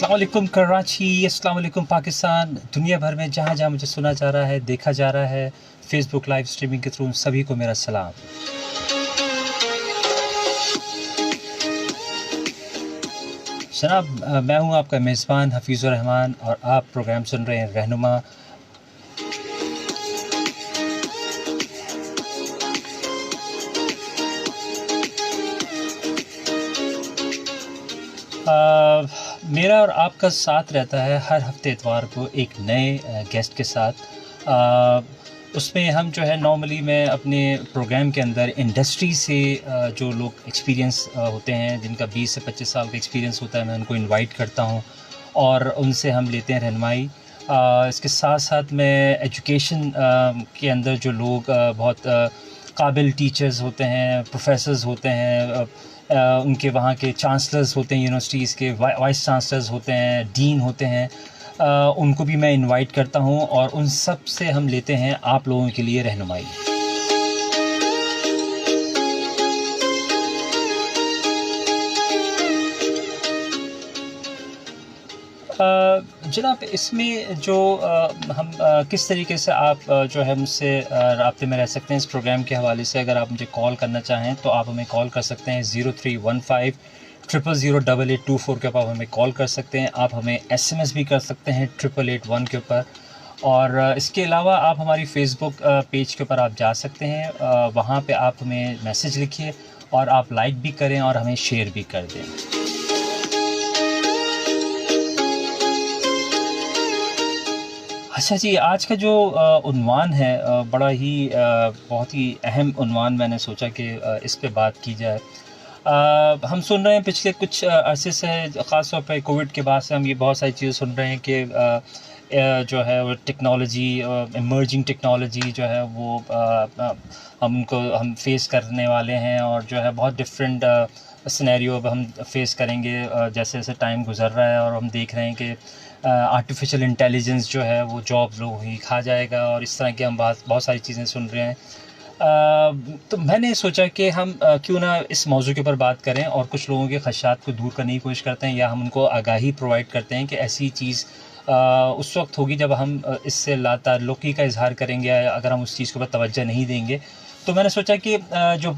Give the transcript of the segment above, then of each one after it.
अस्सलाम वालेकुम कराची, अस्सलाम वालेकुम पाकिस्तान। दुनिया भर में जहाँ जहाँ मुझे सुना जा रहा है, देखा जा रहा है फेसबुक लाइव स्ट्रीमिंग के थ्रू, सभी को मेरा सलाम। जनाब, मैं हूँ आपका मेज़बान हफीज़ुर रहमान और आप प्रोग्राम सुन रहे हैं रहनुमा। मेरा और आपका साथ रहता है हर हफ्ते इतवार को एक नए गेस्ट के साथ। उसमें हम जो है नॉर्मली मैं अपने प्रोग्राम के अंदर इंडस्ट्री से जो लोग एक्सपीरियंस होते हैं, जिनका 20 से 25 साल का एक्सपीरियंस होता है, मैं उनको इनवाइट करता हूं और उनसे हम लेते हैं रहनुमाई। इसके साथ साथ मैं एजुकेशन के अंदर जो लोग बहुत काबिल टीचर्स होते हैं, प्रोफेसर्स होते हैं, उनके वहाँ के चांसलर्स होते हैं, यूनिवर्सिटीज़ के वाइस चांसलर्स होते हैं, डीन होते हैं, उनको भी मैं इनवाइट करता हूँ और उन सब से हम लेते हैं आप लोगों के लिए रहनुमाई। जनाब, इसमें जो हम किस तरीके से आप जो है मुझसे राब्ते में रह सकते हैं इस प्रोग्राम के हवाले से। अगर आप मुझे कॉल करना चाहें तो आप हमें कॉल कर सकते हैं 0315 0008824 के ऊपर आप हमें कॉल कर सकते हैं। आप हमें SMS भी कर सकते हैं 8881 के ऊपर। और इसके अलावा आप हमारी फ़ेसबुक पेज के ऊपर आप जा सकते हैं, वहाँ पे आप हमें मैसेज लिखिए और आप लाइक भी करें और हमें शेयर भी कर दें। अच्छा जी, आज का जो उन्वान है बड़ा ही बहुत ही अहम उन्वान मैंने सोचा कि इस पे बात की जाए। हम सुन रहे हैं पिछले कुछ अरसे से, ख़ास तौर पे कोविड के बाद से हम ये बहुत सारी चीज़ें सुन रहे हैं कि जो है वो टेक्नोलॉजी, इमर्जिंग टेक्नोलॉजी जो है वो हम फेस करने वाले हैं और जो है बहुत डिफरेंट सिनेरियो अब हम फेस करेंगे जैसे जैसे टाइम गुज़र रहा है। और हम देख रहे हैं कि आर्टिफिशियल इंटेलिजेंस जो है वो जॉब लोगों की खा जाएगा और इस तरह की हम बहुत सारी चीज़ें सुन रहे हैं। तो मैंने सोचा कि हम क्यों ना इस मौजू के ऊपर बात करें और कुछ लोगों के ख़दशात को दूर करने की कोशिश करते हैं, या हम उनको आगाही प्रोवाइड करते हैं कि ऐसी चीज़ उस वक्त होगी जब हम इससे लाताल्लुक़ी का इज़हार करेंगे, अगर हम उस चीज़ के ऊपर तवज्जो नहीं देंगे। तो मैंने सोचा कि जो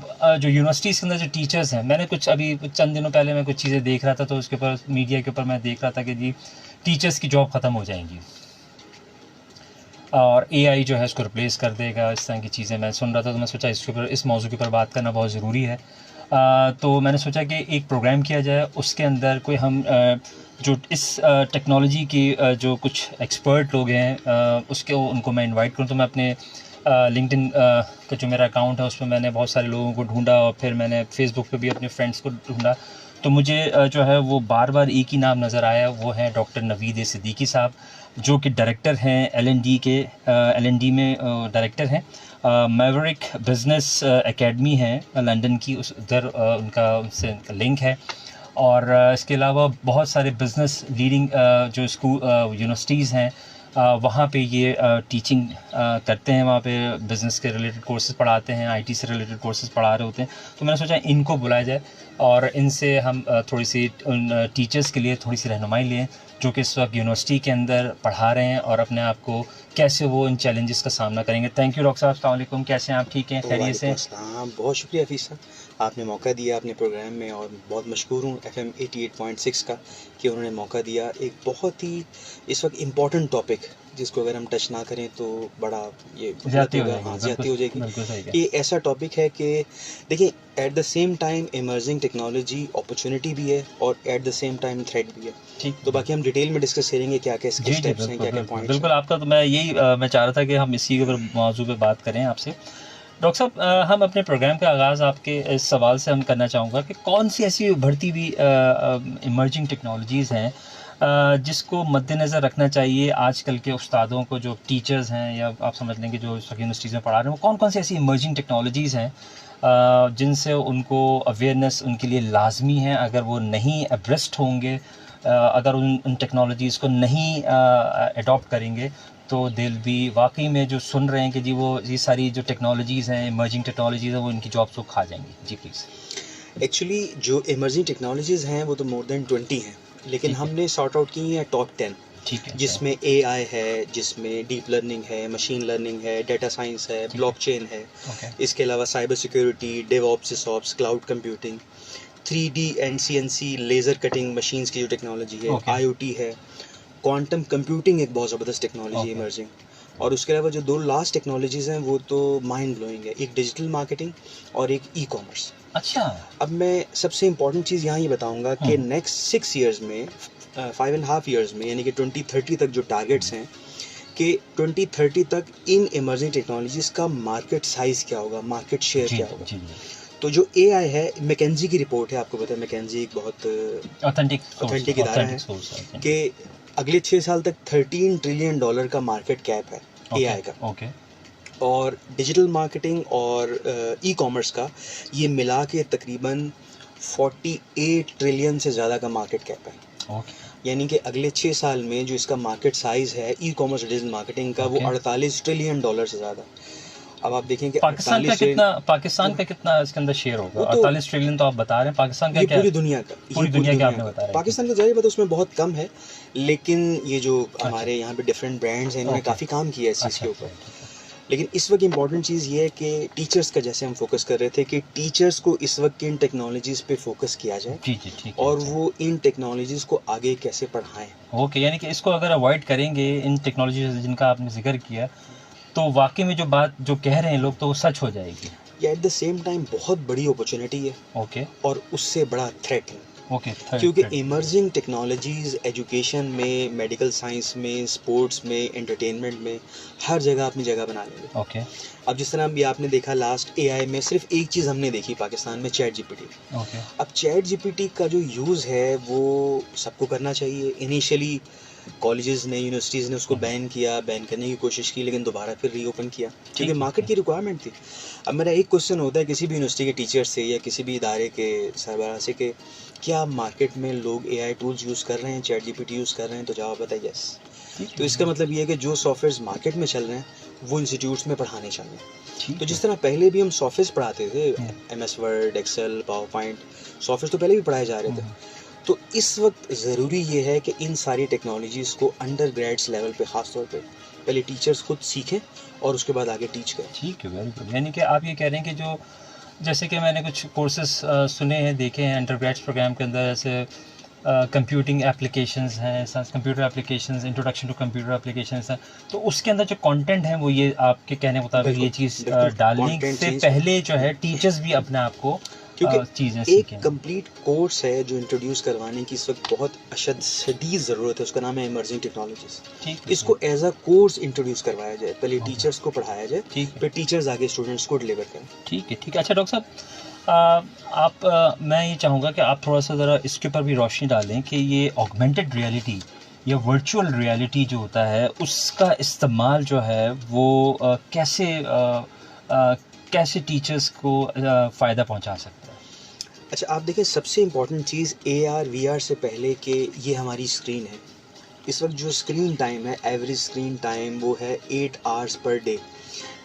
यूनिवर्सिटीज़ के अंदर जो टीचर्स हैं, मैंने कुछ अभी चंद दिनों पहले मैं कुछ चीज़ें देख रहा था, तो उसके ऊपर मीडिया के ऊपर मैं देख रहा था कि जी टीचर्स की जॉब ख़त्म हो जाएंगी और AI जो है इसको रिप्लेस कर देगा, इस तरह की चीज़ें मैं सुन रहा था। तो मैं सोचा इसके ऊपर, इस मौजू के ऊपर बात करना बहुत ज़रूरी है। तो मैंने सोचा कि एक प्रोग्राम किया जाए, उसके अंदर कोई हम जो इस टेक्नोलॉजी की जो कुछ एक्सपर्ट लोग हैं उनको मैं इनवाइट करूँ। तो मैं अपने लिंक्डइन का जो मेरा अकाउंट है उसमें मैंने बहुत सारे लोगों को ढूंढा और फिर मैंने फ़ेसबुक पे भी अपने फ्रेंड्स को ढूंढा। तो मुझे जो है वो बार बार एक ही नाम नज़र आया, वो है डॉक्टर नवीद सिद्दीकी साहब, जो कि डायरेक्टर हैं LND के, LND में डायरेक्टर हैं। मैवरिक बिज़नेस एकेडमी है लंदन की, उधर उनसे लिंक है। और इसके अलावा बहुत सारे बिज़नेस लीडिंग जो स्कूल यूनिवर्सिटीज़ हैं वहाँ पे ये टीचिंग करते हैं, वहाँ पे बिज़नेस के रिलेटेड कोर्सेज़ पढ़ाते हैं, IT से रिलेटेड कोर्सेज़ पढ़ा रहे होते हैं। तो मैंने सोचा इनको बुलाया जाए और इनसे हम थोड़ी सी उन टीचर्स के लिए थोड़ी सी रहनुमाई लें जो कि इस वक्त यूनिवर्सिटी के अंदर पढ़ा रहे हैं और अपने आप को कैसे वो इन चैलेंजेस का सामना करेंगे। थैंक यू डॉक्टर साहब, अस्सलाम वालेकुम, कैसे हैं आप? ठीक हैं, खैरियत से? बहुत शुक्रिया हफीज़ साहब, आपने मौका दिया अपने प्रोग्राम में, और बहुत मशहूर हूँ FM 88.6 का कि उन्होंने मौका दिया। एक बहुत ही इस वक्त इम्पॉर्टेंट टॉपिक जिसको अगर हम टच ना करें तो बड़ा ये ज़्यादती हो जाएगी। कि ये ऐसा टॉपिक है कि देखिए, at the same time emerging technology opportunity भी है और at the same time threat भी है। ठीक, तो बाकी हम डिटेल में डिस्कस करेंगे क्या क्या इसके स्टेप्स हैं, क्या क्या पॉइंट्स हैं। बिल्कुल आपका, तो मैं यही मैं चाह रहा था कि हम इसी के ऊपर मौजू पे बात करें आपसे। डॉक्टर साहब, हम अपने प्रोग्राम का आगाज़ आपके इस सवाल से हम करना चाहूँगा कि कौन सी ऐसी उभरती हुई इमर्जिंग टेक्नोलॉजीज़ हैं जिसको मद्देनज़र रखना चाहिए आजकल के उस्तादों को, जो टीचर्स हैं, या आप समझ लें कि जो यूनिवर्सिटीज़ में पढ़ा रहे हैं, वो कौन कौन सी ऐसी इमर्जिंग टेक्नोलॉजीज़ हैं जिनसे उनको अवेयरनेस उनके लिए लाजमी है। अगर वो नहीं एब्रेस्ट होंगे, अगर उन टेक्नोलॉजीज़ को नहीं अडॉप्ट करेंगे, तो दिल भी वाकई में जो सुन रहे हैं कि जी वो ये सारी जो टेक्नोलॉजीज़ हैं, इमर्जिंग टेक्नोलॉजीज़ हैं, वो इनकी जॉब्स को खा जाएंगी। जी प्लीज़। एक्चुअली जो इमर्जिंग टेक्नोलॉजीज़ हैं वो तो मोर देन 20 हैं लेकिन ठीक है। हमने सॉर्ट आउट की हैं टॉप 10, ठीक है, अच्छा। जिसमें एआई है, जिसमें डीप लर्निंग है, मशीन लर्निंग है, डेटा साइंस है, ठीक है। ब्लॉकचेन है, ओके, इसके अलावा cyber security, DevOps, SysOps, cloud computing, 3D and CNC laser cutting machines की जो टेक्नोलॉजी है, ओके, आईओटी है, क्वांटम कंप्यूटिंग एक बहुत ज़बरदस्त टेक्नोलॉजी ओके। इमर्जिंग, और उसके अलावा जो 2 लास्ट टेक्नोलॉजीज़ हैं वो तो माइंड ब्लोइंग है, एक डिजिटल मार्केटिंग और एक ई-कॉमर्स। अच्छा। अब मैं सबसे इम्पोर्टेंट चीज़ यहाँ ये बताऊँगा कि हुँ, नेक्स्ट 6 इयर्स में 5 एंड हाफ इयर्स में, यानी कि 2030 तक जो टारगेट्स हैं कि 2030 तक इन इमर्जिंग टेक्नोलॉजीज़ का मार्केट साइज़ क्या होगा, मार्केट शेयर जी, क्या होगा। जी, जी। तो जो एआई है, मैकेंजी की रिपोर्ट है, आपको पता है मैकेंजी एक बहुत ऑथेंटिक इदारा है, ऑथेंटिक सोर्स है, ऑथेंटिक। कि अगले 6 साल तक $13 ट्रिलियन का मार्केट कैप है ओके, एआई का, ओके, और डिजिटल मार्केटिंग और ई-कॉमर्स का ये मिला के तकरीबन 48 ट्रिलियन से ज़्यादा का मार्केट कैप है। ओके, यानी कि अगले 6 साल में जो इसका मार्केट साइज़ है ई-कॉमर्स और डिजिटल मार्केटिंग का, वो ओके। 48 ट्रिलियन डॉलर से ज़्यादा। अब आप देखें कि पाकिस्तान का 48 ट्रिलियन, पाकिस्तान का कितना इसके अंदर शेयर होगा? वो तो 48 ट्रिलियन तो आप बता रहे हैं, पाकिस्तान का ये क्या? पूरी दुनिया का, ये पूरी पूरी दुनिया दुनिया का आपने का। बता रहे हैं। पाकिस्तान का ज़ाहिर बात है उसमें बहुत कम है, लेकिन ये जो अच्छा, हमारे यहाँ पे डिफरेंट ब्रांड्स हैं, इन्होंने ओके। काफ़ी काम किया है इस चीज़ अच्छा, के अच्छा, ऊपर। ठीक है। लेकिन इस वक्त इम्पॉर्टेंट चीज़ ये है कि टीचर्स का, जैसे हम फोकस कर रहे थे, कि टीचर्स को इस वक्त इन टेक्नोलॉजीज़ पे फोकस किया जाए जी, जी, ठीक है, और अच्छा। वो इन टेक्नोलॉजीज़ को आगे कैसे पढ़ाएं। ओके, यानी कि इसको अगर अवॉइड करेंगे इन टेक्नोलॉजीज़ जिनका आपने ज़िक्र किया, तो वाक़ई में जो बात जो कह रहे हैं लोग तो वो सच हो जाएगी। या एट द सेम टाइम बहुत बड़ी अपॉर्चुनिटी है ओके, और उससे बड़ा थ्रेट है, ओके, थर्ड क्योंकि थर्ड इमर्जिंग टेक्नोलॉजीज़ एजुकेशन में, मेडिकल साइंस में, स्पोर्ट्स में, एंटरटेनमेंट में, हर जगह अपनी जगह बना लेंगे। ओके, अब जिस तरह अभी आपने देखा लास्ट एआई में, सिर्फ एक चीज़ हमने देखी पाकिस्तान में, चैट जीपीटी। ओके, अब चैट जीपीटी का जो यूज़ है वो सबको करना चाहिए। इनिशियली कॉलेजेस ने, यूनिवर्सिटीज़ ने उसको बैन किया, बैन करने की कोशिश की, लेकिन दोबारा फिर रीओपन किया ठीक क्योंकि है, मार्केट की रिक्वायरमेंट थी। अब मेरा एक क्वेश्चन होता है किसी भी यूनिवर्सिटी के टीचर से या किसी भी इदारे के सरबराह से कि क्या मार्केट में लोग एआई टूल्स यूज़ कर रहे हैं, चैट जीपीटी यूज़ कर रहे हैं, तो जवाब आता है यस। ठीक तो है, इसका मतलब ये है कि जो सॉफ्टवेयर्स मार्केट में चल रहे हैं वो इंस्टीट्यूट्स में पढ़ाने चाहिए। ठीक तो है। जिस तरह पहले भी हम सॉफ्टवेयर्स पढ़ाते थे, हुँ, MS Word, Excel, PowerPoint, software तो पहले भी पढ़ाए जा रहे थे। हुँ, तो इस वक्त ज़रूरी ये है कि इन सारी टेक्नोलॉजीज़ को अंडर ग्रेड्स लेवल पे, ख़ास तौर पे पहले टीचर्स खुद सीखें और उसके बाद आगे टीच करें। ठीक है, वेरी गुड। यानी कि आप ये कह रहे हैं कि जो जैसे कि मैंने कुछ कोर्सेज़ सुने हैं, देखे हैं अंडरग्रेड्स प्रोग्राम के अंदर, जैसे कंप्यूटिंग एप्लीकेशंस हैं, computer applications, introduction to computer applications हैं, तो उसके अंदर जो कंटेंट है वो ये आपके कहने के मुताबिक ये बिल्कुल, चीज़ बिल्कुल, डालने कंटेंट से चेंज पहले जो है टीचर्स भी अपने आप को क्योंकि चीज़ें एक सीखें। कंप्लीट कोर्स है जो इंट्रोड्यूस करवाने की इस वक्त बहुत शदीद ज़रूरत है, उसका नाम है इमर्जिंग टेक्नोलॉजीज़। ठीक है, इसको एज अ कोर्स इंट्रोड्यूस करवाया जाए, पहले ओके, टीचर्स को पढ़ाया जाए, ठीक है, फिर टीचर्स आगे स्टूडेंट्स को डिलीवर करें। ठीक है, ठीक है। अच्छा डॉक्टर साहब, मैं ये चाहूँगा कि आप थोड़ा-सा ज़रा इसके ऊपर भी रोशनी डालें कि ये ऑगमेंटेड रियलिटी या वर्चुअल रियलिटी जो होता है, उसका इस्तेमाल जो है वो कैसे टीचर्स को फ़ायदा पहुँचा सकता है? अच्छा, आप देखें सबसे इम्पोर्टेंट चीज़ एआर वीआर से पहले कि ये हमारी स्क्रीन है। इस वक्त जो स्क्रीन टाइम है, एवरेज स्क्रीन टाइम वो है 8 आवर्स पर डे,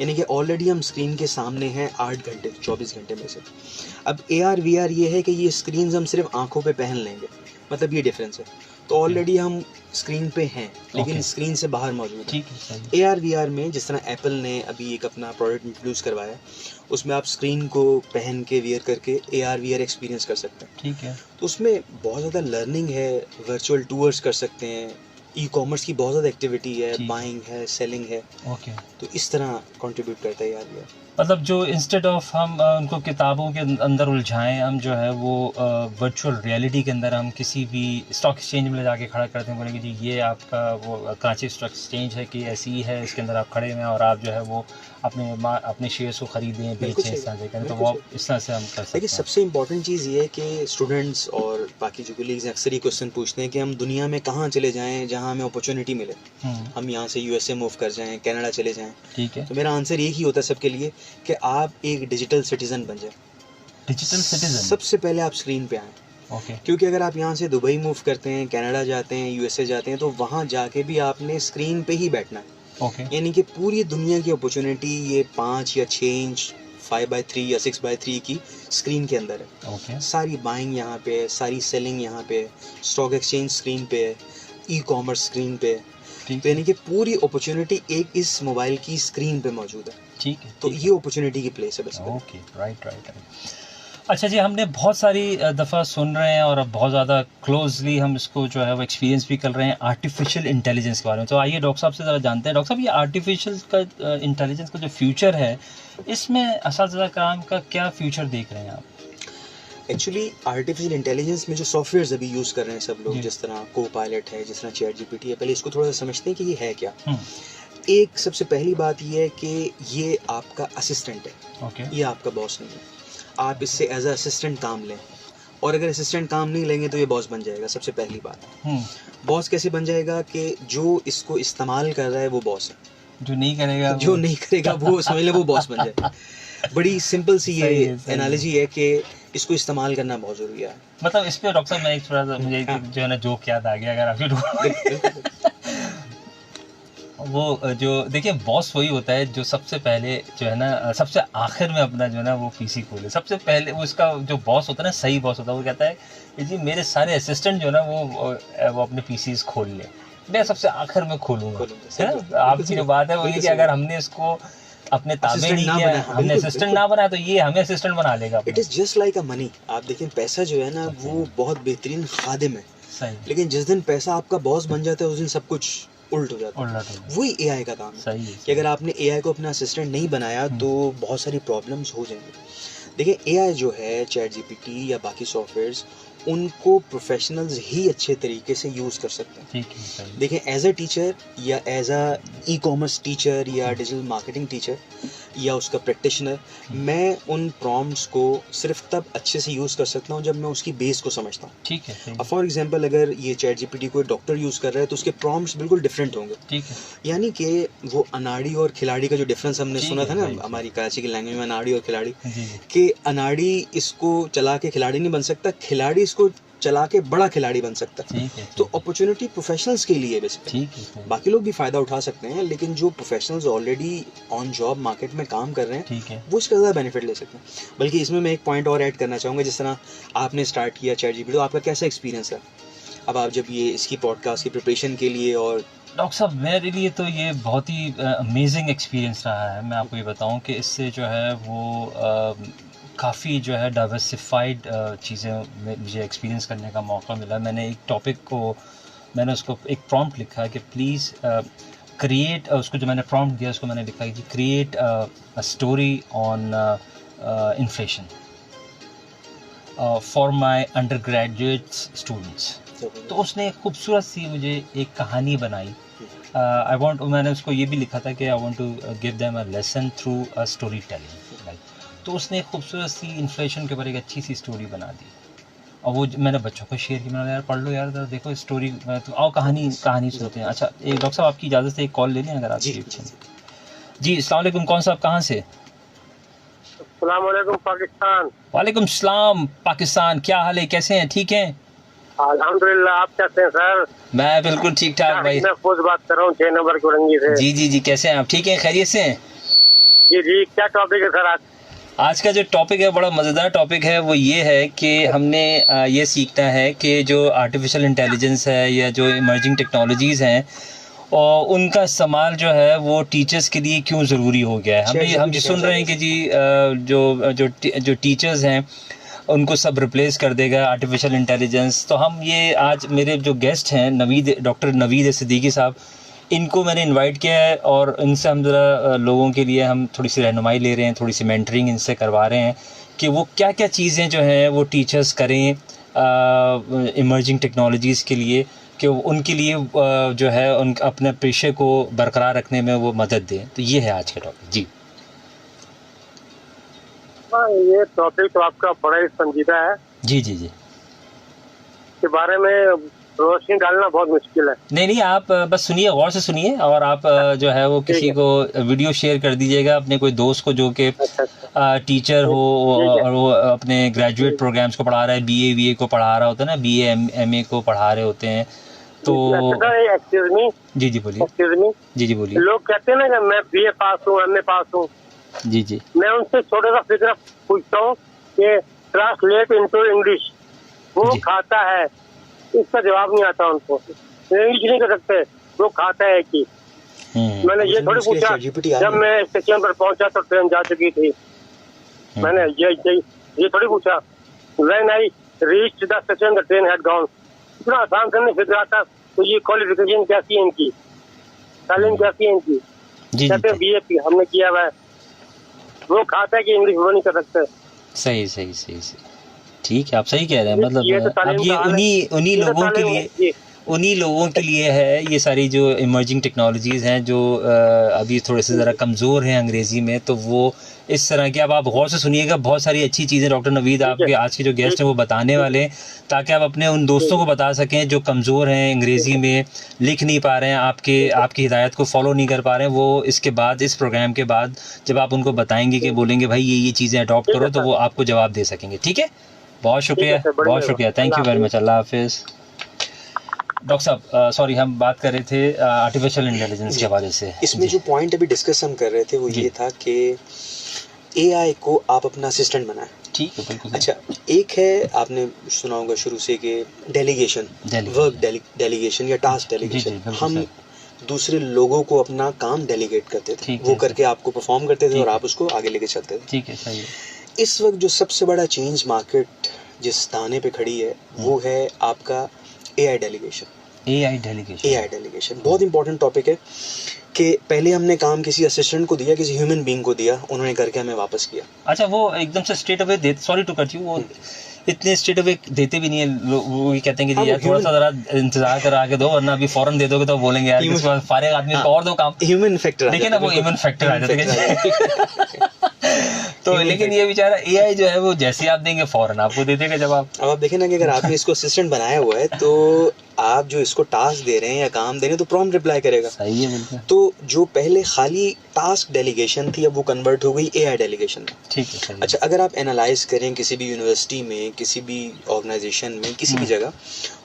यानी कि ऑलरेडी हम स्क्रीन के सामने हैं 8 घंटे 24 घंटे में से। अब एआर वीआर ये है कि ये स्क्रीन्स हम सिर्फ आंखों पे पहन लेंगे, मतलब ये डिफरेंस है। तो ऑलरेडी हम स्क्रीन पे हैं लेकिन ओके, स्क्रीन से बाहर मौजूद हैं। ठीक है, सही। एआर वीआर में जिस तरह एप्पल ने अभी एक अपना प्रोडक्ट इंट्रोड्यूस करवाया, उसमें आप स्क्रीन को पहन के वियर करके एआर वीआर एक्सपीरियंस कर सकते हैं। ठीक है, तो उसमें बहुत ज़्यादा लर्निंग है, वर्चुअल टूर्स कर सकते हैं, ई कॉमर्स की बहुत ज़्यादा एक्टिविटी है, ठीक है, बाइंग है, सेलिंग है। ओके। तो इस तरह कंट्रीब्यूट करता है एआर वीआर। मतलब जो इंस्टेड ऑफ हम उनको किताबों के अंदर उलझाएं, हम जो है वो वर्चुअल रियलिटी के अंदर हम किसी भी स्टॉक एक्सचेंज में ले जाके खड़ा करते हैं, बोलेंगे जी ये आपका वो कराची स्टॉक एक्सचेंज है कि ऐसी ही है, इसके अंदर आप खड़े हुए हैं और आप जो है वो अपने शेयर्स को ख़रीदें, बिल्कुल बेचें, इस सही, तरह से करें, तो बिल्कुल वो सही। इस तरह से हम कर सकते देखिए हैं। सबसे इम्पोर्टेंट चीज़ ये है कि स्टूडेंट्स और बाकी जो कलीग्स हैं अक्सर ये क्वेश्चन पूछते हैं कि हम दुनिया में कहाँ चले जाएं जहाँ हमें अपॉर्चुनिटी मिले। हम यहाँ से यूएसए मूव कर जाएं, कनाडा चले जाएं। ठीक है। तो मेरा आंसर एक ही होता है सबके लिए कि आप एक डिजिटल सिटीज़न बन जाए। Digital citizen. सबसे पहले आप स्क्रीन पे आएँ, ओके, क्योंकि अगर आप यहाँ से दुबई मूव करते हैं, कनाडा जाते हैं, यूएसए जाते हैं, तो वहाँ जाके भी आपने स्क्रीन पे ही बैठना है। ओके, यानी कि पूरी दुनिया की अपॉर्चुनिटी ये 5 या 6 इंच 5x3 या 6x3 की स्क्रीन के अंदर है। ओके सारी बाइंग यहाँ पे है, सारी सेलिंग यहाँ पे है, स्टॉक एक्सचेंज स्क्रीन पे है, ई कॉमर्स स्क्रीन पे है। ठीक तो यानी कि पूरी अपॉर्चुनिटी एक इस मोबाइल की स्क्रीन पे मौजूद है। ठीक है तो ये अपॉर्चुनिटी की प्लेस है basically. Okay right right right. अच्छा जी, हमने बहुत सारी दफ़ा सुन रहे हैं और अब बहुत ज़्यादा क्लोजली हम इसको जो है वो एक्सपीरियंस भी कर रहे हैं आर्टिफिशियल इंटेलिजेंस के बारे में। तो आइए डॉक्टर साहब से ज़रा जानते हैं। डॉक्टर साहब, ये आर्टिफिशियल का इंटेलिजेंस का जो फ्यूचर है, इसमें असातिज़ा कराम का क्या फ्यूचर देख रहे हैं आप? एक्चुअली आर्टिफिशियल इंटेलिजेंस में जो सॉफ्टवेयर्स अभी यूज़ कर रहे हैं सब लोग, जी। जिस तरह को पायलट है, जिस तरह चैट जीपीटी है, पहले इसको थोड़ा सा समझते हैं कि ये है क्या। हम्म, एक सबसे पहली बात ये है कि ये आपका असिस्टेंट है, ओके ये आपका बॉस नहीं है। आप इससे एज अ असिस्टेंट काम लें, और अगर असिस्टेंट काम नहीं लेंगे तो ये बॉस बन जाएगा। सबसे पहली बात, हम्म, बॉस कैसे बन जाएगा कि जो इसको इस्तेमाल कर रहा है वो बॉस है, जो नहीं करेगा जो वो नहीं करेगा वो समझ ले वो बॉस बन जाएगा। बड़ी सिंपल सी ये सही है, सही है। एनालॉजी है कि इसको इस्तेमाल करना बहुत ज़रूरी है। मतलब इस पे डॉक्टर साहब मैं एक थोड़ा सा मुझे हाँ। जो है ना जोक याद आ गया, अगर आपकी वो जो देखिए बॉस वही होता है जो सबसे पहले जो है ना सबसे आखिर में अपना जो है ना वो पीसी खोले। सबसे पहले वो उसका जो बॉस होता है ना, सही बॉस होता है, वो कहता है कि जी मेरे सारे असिस्टेंट जो है ना वो अपने पीसीज खोल ले, मैं सबसे आखिर में खोलूंगा। खोलूंगा, सही है बात, ना? आपकी जो बात है वो ये बिल्कुल कि सही अगर बात। हमने इसको अपने ताबे Assistant नहीं ना किया, बनाया, हमने बिल्कुल, असिस्टेंट बिल्कुल। ना बनाया, तो ये हमें असिस्टेंट बना लेगा इट अपना। Is just like a money. आप देखें पैसा जो है ना वो बहुत बेहतरीन खादिम है, सही, लेकिन जिस दिन पैसा आपका बॉस बन जाता है उस दिन सब कुछ उल्ट हो जाता है। उल्टा तो वही एआई का काम है सही है, कि अगर आपने एआई को अपना असिस्टेंट नहीं बनाया तो बहुत सारी प्रॉब्लम्स हो जाएंगी। देखिए एआई जो है, चैट जीपीटी या बाकी सॉफ्टवेयर्स, उनको प्रोफेशनल्स ही अच्छे तरीके से यूज़ कर सकते हैं। ठीक है, सही, देखिए एज अ टीचर या as a e commerce teacher या डिजिटल मार्केटिंग टीचर या उसका प्रैक्टिशनर, मैं उन प्रॉम्प्ट्स को सिर्फ तब अच्छे से यूज़ कर सकता हूँ जब मैं उसकी बेस को समझता हूँ। ठीक है, सही, अब फॉर एग्जांपल अगर ये चैट जीपीटी कोई डॉक्टर यूज़ कर रहा है तो उसके प्रॉम्प्ट्स बिल्कुल डिफरेंट होंगे। ठीक है, यानी कि वो अनाड़ी और खिलाड़ी का जो डिफरेंस हमने ठीक सुना है, था ना सही, हमारी कराची की लैंग्वेज में, अनाड़ी और खिलाड़ी, जी, जी, कि अनाड़ी इसको चला के खिलाड़ी नहीं बन सकता, खिलाड़ी इसको चला के बड़ा खिलाड़ी बन सकता है। ठीक है, तो ठीक है, अपॉर्चुनिटी प्रोफेशनल्स के लिए बेसिकली, ठीक है, सही, बाकी लोग भी फ़ायदा उठा सकते हैं, लेकिन जो professionals already on job market में काम कर रहे हैं ठीक है, वो इसका ज़्यादा बेनिफिट ले सकते हैं। बल्कि इसमें मैं एक पॉइंट और ऐड करना चाहूँगा, जिस तरह आपने स्टार्ट किया चैट जीपीटी, तो आपका कैसा एक्सपीरियंस है अब आप जब ये इसकी पॉडकास्ट की प्रिपरेशन के लिए? और डॉक्टर साहब मेरे लिए तो ये बहुत ही अमेजिंग एक्सपीरियंस रहा है। मैं आपको ये बताऊं कि इससे जो है वो काफ़ी जो है डाइवर्सिफाइड चीज़ें मुझे एक्सपीरियंस करने का मौका मिला। मैंने एक टॉपिक को मैंने उसको एक प्रॉम्प्ट लिखा है कि प्लीज़ क्रिएट, उसको जो मैंने प्रॉम्प्ट दिया उसको मैंने लिखा है कि create a story on inflation for my under graduate students. तो उसने एक खूबसूरत सी मुझे एक कहानी बनाई। आई वांट, मैंने उसको ये भी लिखा था कि I want to give them a lesson through a story telling, right. तो उसने एक खूबसूरत सी इन्फ्लेशन के ऊपर एक अच्छी सी स्टोरी बना दी और वो मैंने बच्चों को शेयर की। मैंने यार पढ़ लो यार, देखो स्टोरी, तो आओ कहानी सुनते हैं। अच्छा एक डॉक्टर साहब आपकी इजाज़त से एक कॉल ले लें अगर आप? जी जी, अस्सलाम वालेकुम, कौन साहब कहाँ से? अस्सलाम वालेकुम पाकिस्तान। वालेकुम सलाम पाकिस्तान, क्या हाल है, कैसे हैं, ठीक हैं? अल्हम्दुलिल्लाह, आप कैसे हैं सर? मैं बिल्कुल ठीक ठाक भाई। मैं फौज बात कर रहा हूँ 6 नंबर कोरंगी से। जी जी जी, कैसे हैं आप, ठीक हैं, खैरियत से हैं? जी जी, क्या टॉपिक है सर आज? आज का जो टॉपिक है बड़ा मज़ेदार टॉपिक है। वो ये है कि हमने ये सीखना है कि जो आर्टिफिशियल इंटेलिजेंस है या जो इमर्जिंग टेक्नोलॉजीज़ हैं और उनका इस्तेमाल जो है वो टीचर्स के लिए क्यों ज़रूरी हो गया है। हम जो सुन रहे हैं कि जी जो टीचर्स हैं उनको सब रिप्लेस कर देगा आर्टिफिशियल इंटेलिजेंस। तो हम ये आज मेरे जो गेस्ट हैं डॉक्टर नवीद सिद्दीकी साहब, इनको मैंने इनवाइट किया है और इनसे हम ज़रा लोगों के लिए हम थोड़ी सी रहनुमाई ले रहे हैं, थोड़ी सी मेंटरिंग इनसे करवा रहे हैं कि वो क्या क्या चीज़ें जो हैं वो टीचर्स करें इमर्जिंग टेक्नोलॉजीज़ के लिए, कि उनके लिए जो है उन अपने पेशे को बरकरार रखने में वो मदद दें। तो ये है आज का टॉपिक। जी हाँ, ये टॉपिक तो आपका बड़ा ही संजीदा है। जी जी जी, के बारे में रोशनी डालना बहुत मुश्किल है। नहीं आप बस सुनिए, गौर से सुनिए, और आप जो है वो किसी को वीडियो शेयर कर दीजिएगा, अपने कोई दोस्त को जो कि अच्छा। टीचर हो और वो अपने ग्रेजुएट प्रोग्राम्स को पढ़ा रहा है, बीए को पढ़ा रहा होता है ना, बीए एमए को पढ़ा रहे होते हैं। तो एक्सक्यूज मी, जी जी बोलिए। एक्सक्यूज मी, जी जी बोलिए। लोग कहते हैं ना कि मैं बीए पास हूँ, एमए पास हूँ, जी जी मैं उनसे छोटा सा फिक्र पूछता हूँ कि ट्रांसलेट इनटू इंग्लिश वो जी। खाता है, इसका जवाब नहीं आता उनको। इंग्लिश नहीं कर सकते, वो खाता है कि। मैंने ये थोड़ी उसके लिए पूछा, ChatGPT आ जब गया। मैं स्टेशन पर पहुंचा तो ट्रेन जा चुकी थी। मैंने ये थोड़ी पूछा, when I reached the station the train had gone. इतना आसान से नहीं फिक्र आता। तो ये क्वालिफिकेशन क्या सी है इनकी, तालीम क्या सी है इनकी? जी कहते हैं जी BA हमने किया हुआ है। वो खाता है कि इंग्लिश वो नहीं कर सकते। सही सही सही सही ठीक है, आप सही कह रहे हैं। ये तो मतलब अब तालीम ये का हाल है। उन्हीं ये तो लोगों के तालीम लिए जी उन्हीं लोगों के लिए है ये सारी जो इमर्जिंग टेक्नोलॉजीज़ हैं जो अभी थोड़े से ज़रा कमज़ोर हैं अंग्रेज़ी में, तो वो इस तरह की अब आप गौर से सुनिएगा, बहुत सारी अच्छी चीज़ें डॉक्टर नवीद ठीक है, आपके आज के जो गेस्ट ठीक हैं वो बताने वाले हैं, ताकि आप अपने उन दोस्तों को बता सकें जो कमज़ोर हैं, अंग्रेज़ी में लिख नहीं पा रहे हैं, आपकी हिदायत को फॉलो नहीं कर पा रहे हैं। वो इसके बाद, इस प्रोग्राम के बाद जब आप उनको बताएंगे कि बोलेंगे भाई ये चीज़ें अडॉप्ट ठीक है करो, तो सर। वो आपको जवाब दे सकेंगे। ठीक है, बहुत शुक्रिया, सर, बढ़िया बहुत शुक्रिया, थैंक यू अल्लाह वेरी हाफिज़। मच, अल्लाह हाफिज़। डॉक्टर साहब सॉरी, हम बात कर रहे थे आर्टिफिशियल इंटेलिजेंस के हवाले से। इसमें जी जो पॉइंट अभी डिस्कस हम कर रहे थे वो जी। ये था कि AI को आप अपना असिस्टेंट बनाएं। ठीक है, बिल्कुल। अच्छा, एक है, आपने सुना होगा शुरू से कि डेलीगेशन, वर्क डेलीगेशन या टास्क जी जी डेलीगेशन। बिल्कुल हम सही। दूसरे लोगों को अपना काम डेलीगेट करते थे, ठीक वो है, करके आपको परफॉर्म करते थे ठीक और है। आप उसको आगे लेके चलते थे। ठीक है, सही है। इस वक्त जो सबसे बड़ा चेंज मार्केट जिस दाने पे खड़ी है वो है आपका AI delegation. AI delegation. AI delegation बहुत इंपॉर्टेंट टॉपिक है कि पहले हमने काम किसी असिस्टेंट को दिया, किसी ह्यूमन बीइंग को दिया, उन्होंने करके हमें वापस किया। अच्छा, वो एकदम से स्ट्रेट अवे दे, सॉरी टू कट यू, वो इतने स्ट्रेट अवे देते भी नहीं है वो ये कहते हैं कि हाँ, यार वो थोड़ा सा ज़रा इंतजार करा के दो, वरना अभी फौरन दे दोगे तो बोलेंगे यार किस बार फारिग आदमी को और दो काम। ह्यूमन फैक्टर देखिए ना, वो ह्यूमन फैक्टर आ जाता है। तो लेकिन ये बेचारा AI जो है वो जैसे आप देंगे फौरन आपको दे देगा जवाब। अब आप देखें ना कि अगर आपने इसको असिस्टेंट बनाया हुआ है तो आप जो इसको टास्क दे रहे हैं या काम दे रहे हैं तो प्रॉम्प्ट रिप्लाई करेगा। सही है, बिल्कुल। तो जो पहले खाली टास्क डेलीगेशन थी अब वो कन्वर्ट हो गई AI डेलीगेशन में। ठीक है, सही है। अच्छा, अगर आप एनालाइज करें किसी भी यूनिवर्सिटी में, किसी भी ऑर्गेनाइजेशन में, किसी भी जगह,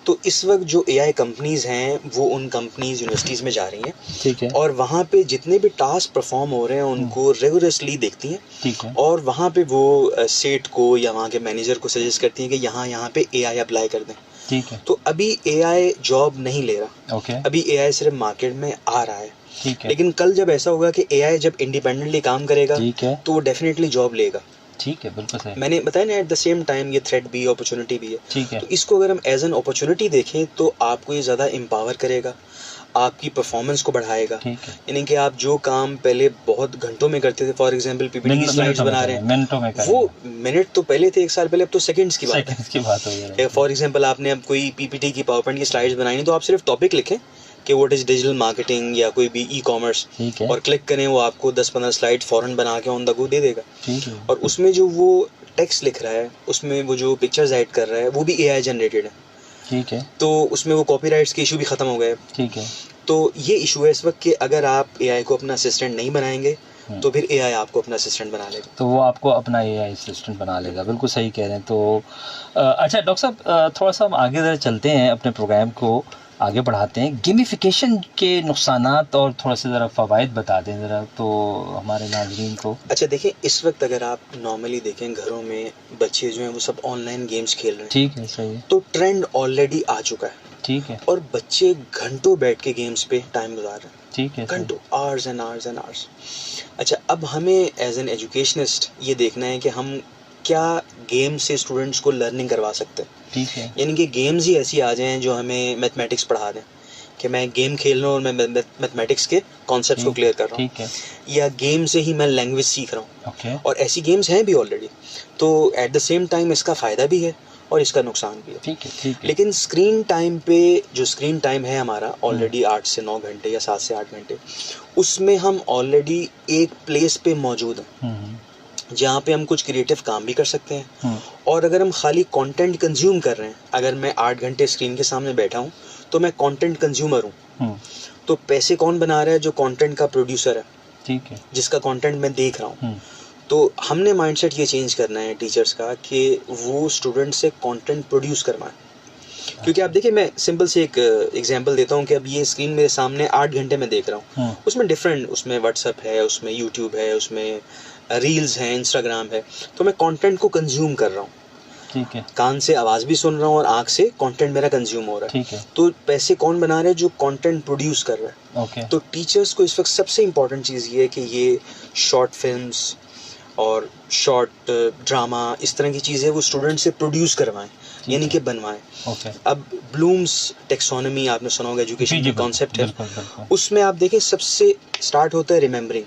तो इस वक्त जो AI कंपनीज हैं वो उन कंपनीज यूनिवर्सिटीज़ में जा रही हैं ठीक है, और वहाँ पे जितने भी टास्क परफॉर्म हो रहे हैं उनको रेगुलरली देखती हैं ठीक है, और वहाँ पे वो सेट को या वहाँ के मैनेजर को सजेस्ट करती हैं कि यहाँ पे AI अप्लाई कर दें। ठीक है। तो अभी AI जॉब नहीं ले रहा, ओके, अभी AI सिर्फ मार्केट में आ रहा है। ठीक है, लेकिन कल जब ऐसा होगा कि AI जब इंडिपेंडेंटली काम करेगा ठीक है, तो वो डेफिनेटली जॉब लेगा। ठीक है, बिल्कुल सही। मैंने बताया ना, एट द सेम टाइम ये थ्रेट भी है, अपॉर्चुनिटी भी है। ठीक है, तो इसको अगर हम एज एन अपॉर्चुनिटी देखें तो आपको ये ज़्यादा एम्पावर करेगा, आपकी परफॉर्मेंस को बढ़ाएगा। ठीक है। यानी कि आप जो काम पहले बहुत घंटों में करते थे, फॉर एग्जांपल PPT की स्लाइड्स बना रहे हैं, मिनटों में वो मिनट तो पहले थे 1 साल पहले, अब तो सेकंड्स की बात है। सेकंड्स की बात हो गई। फॉर एग्जांपल आपने अब कोई PPT की पावरपॉइंट की स्लाइड्स बनाई तो आप सिर्फ टॉपिक लिखें कि व्हाट इज़ डिजिटल मार्केटिंग या कोई भी ई-कॉमर्स, ठीक है, और क्लिक करें, वो आपको 10-15 स्लाइड फ़ौरन बना के ऑन द गो दे देगा। ठीक है, और उसमें जो वो टेक्स्ट लिख रहा है, उसमें वो जो पिक्चर्स ऐड कर रहा है वो भी AI जनरेटेड है। ठीक है, तो उसमें वो कॉपीराइट्स के इशू भी ख़त्म हो गए। ठीक है। तो ये इशू है इस वक्त कि अगर आप AI को अपना असिस्टेंट नहीं बनाएंगे तो फिर AI आपको अपना असिस्टेंट बना लेगा। तो वो आपको अपना AI असिस्टेंट बना लेगा, बिल्कुल सही कह रहे हैं। तो अच्छा डॉक्टर साहब, थोड़ा सा हम आगे ज़रा चलते हैं, अपने प्रोग्राम को आगे बढ़ाते हैं। गेमिफिकेशन के नुकसानात और थोड़ा सा ज़रा फ़वाइद बता दें ज़रा तो हमारे नाज़रीन को। अच्छा देखिए, इस वक्त अगर आप नॉर्मली देखें घरों में बच्चे जो हैं वो सब ऑनलाइन गेम्स खेल रहे हैं। ठीक है, सही है। तो ट्रेंड ऑलरेडी आ चुका है ठीक है, और बच्चे घंटों बैठ के गेम्स पे टाइम गुजार रहे हैं, ठीक है, घंटों, hours and hours and hours. अच्छा, अब हमें एज एन एजुकेशनिस्ट ये देखना है कि हम क्या गेम से स्टूडेंट्स को लर्निंग करवा सकते हैं। ठीक है, यानी कि गेम्स ही ऐसी आ जाएं जो हमें मैथमेटिक्स पढ़ा दें कि मैं गेम खेल रहा हूँ और मैं मैथमेटिक्स के कॉन्सेप्ट्स को क्लियर कर रहा हूँ, ठीक है, या गेम से ही मैं लैंग्वेज सीख रहा हूँ। ओके, और ऐसी गेम्स हैं भी ऑलरेडी। तो एट द सेम टाइम इसका फ़ायदा भी है और इसका नुकसान भी है। ठीक है, ठीक है, लेकिन स्क्रीन टाइम पे, जो स्क्रीन टाइम है हमारा ऑलरेडी 8 से 9 घंटे या 7 से 8 घंटे, उसमें हम ऑलरेडी एक प्लेस पे मौजूद हैं जहाँ पे हम कुछ क्रिएटिव काम भी कर सकते हैं। और अगर हम खाली कंटेंट कंज्यूम कर रहे हैं, अगर मैं 8 घंटे स्क्रीन के सामने बैठा हूँ तो मैं कंटेंट कंज्यूमर हूँ। तो पैसे कौन बना रहा है? जो कंटेंट का प्रोड्यूसर है, ठीक है, जिसका कंटेंट मैं देख रहा हूँ। तो हमने माइंडसेट ये चेंज करना है टीचर्स का कि वो स्टूडेंट से कंटेंट प्रोड्यूस करवाएं। क्योंकि आप देखिए, मैं सिंपल से एक एग्जांपल देता हूँ कि अब ये स्क्रीन मेरे सामने 8 घंटे में देख रहा हूँ, उसमें डिफरेंट, उसमें व्हाट्सएप है, उसमें यूट्यूब है, उसमें रील्स हैं, इंस्टाग्राम है, तो मैं कंटेंट को कंज्यूम कर रहा हूँ, ठीक है, कान से आवाज़ भी सुन रहा हूँ और आँख से कंटेंट मेरा कंज्यूम हो रहा है। ठीक है, तो पैसे कौन बना रहा है? जो कंटेंट प्रोड्यूस कर रहा है। ओके, तो टीचर्स को इस वक्त सबसे इम्पॉर्टेंट चीज़ ये है कि ये शॉर्ट फिल्म्स और शॉर्ट ड्रामा, इस तरह की चीज़ें वो स्टूडेंट से प्रोड्यूस करवाएं, यानी कि बनवाएं। ओके, अब ब्लूम्स टेक्सोनॉमी आपने सुना होगा, जी एजुकेशन जी का कॉन्सेप्ट है, बिल्कुल बिल्कुल, उसमें आप देखें सबसे स्टार्ट होता है रिमेम्बरिंग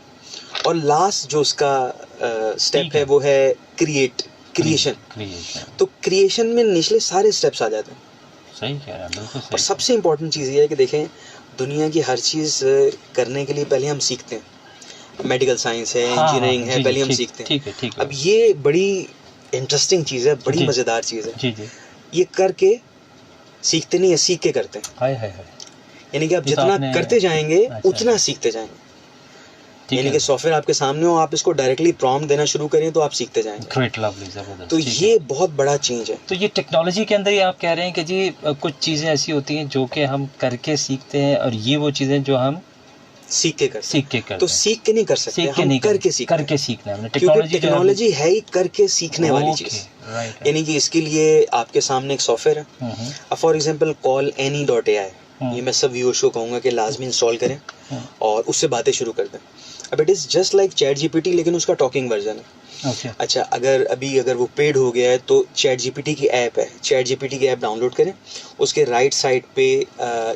और लास्ट जो उसका स्टेप ठीक है है। वो है क्रिएशन। क्रिएशन, तो क्रिएशन में निचले सारे स्टेप्स आ जाते हैं। सही कह रहे हैं, बिल्कुल और सही, सबसे इम्पोर्टेंट चीज़ ये है कि देखें, दुनिया की हर चीज़ करने के लिए पहले हम सीखते हैं। मेडिकल साइंस है, हाँ, इंजीनियरिंग हाँ, है, जी, पहले हम ठीक, सीखते हैं। ठीक है, ठीक है, अब ये बड़ी इंटरेस्टिंग चीज़ है, बड़ी जी। मज़ेदार चीज़ है। जी जी, ये करके सीखते नहीं है, सीख के करते हैं। हाय हाय हाय, यानी कि आप ये तो जितना आपने- करते जाएंगे अच्छा, उतना सीखते जाएंगे। ठीक यानी है, कि सॉफ्टवेयर आपके सामने हो, आप इसको डायरेक्टली प्रॉम्प्ट देना शुरू करें तो आप सीखते जाएंगे। ग्रेट, लवली, जबरदस्त, तो ठीक है। ये बहुत बड़ा चेंज है। तो ये टेक्नोलॉजी के अंदर ही आप कह रहे हैं कि जी कुछ चीज़ें ऐसी होती हैं जो कि हम करके सीखते हैं, और ये वो चीज़ें जो हम सीख के करते हैं। सीख के करते तो हैं, सीख के नहीं कर सकते, सीख के हम नहीं करके सीखते हैं। करके सीखना है हमने, क्योंकि टेक्नोलॉजी जो है- टेक्नोलॉजी है ही करके सीखने वाली ओके, चीज़। राइट, यानी कि इसके लिए आपके सामने एक सॉफ्टवेयर है। हम्म, अब फॉर एग्जांपल कॉल any.ai, हम्म। ये मैं सब व्यूअर्स को कहूँगा कि लाजमी इंस्टॉल करें हम्म। और उससे बातें शुरू कर दें। अब it is just like chat GPT, लेकिन उसका टॉकिंग वर्जन है। ओके, अच्छा, अगर वो पेड हो गया है तो चैट जीपीटी की ऐप है, चैट जीपीटी की ऐप डाउनलोड करें, उसके राइट साइड पे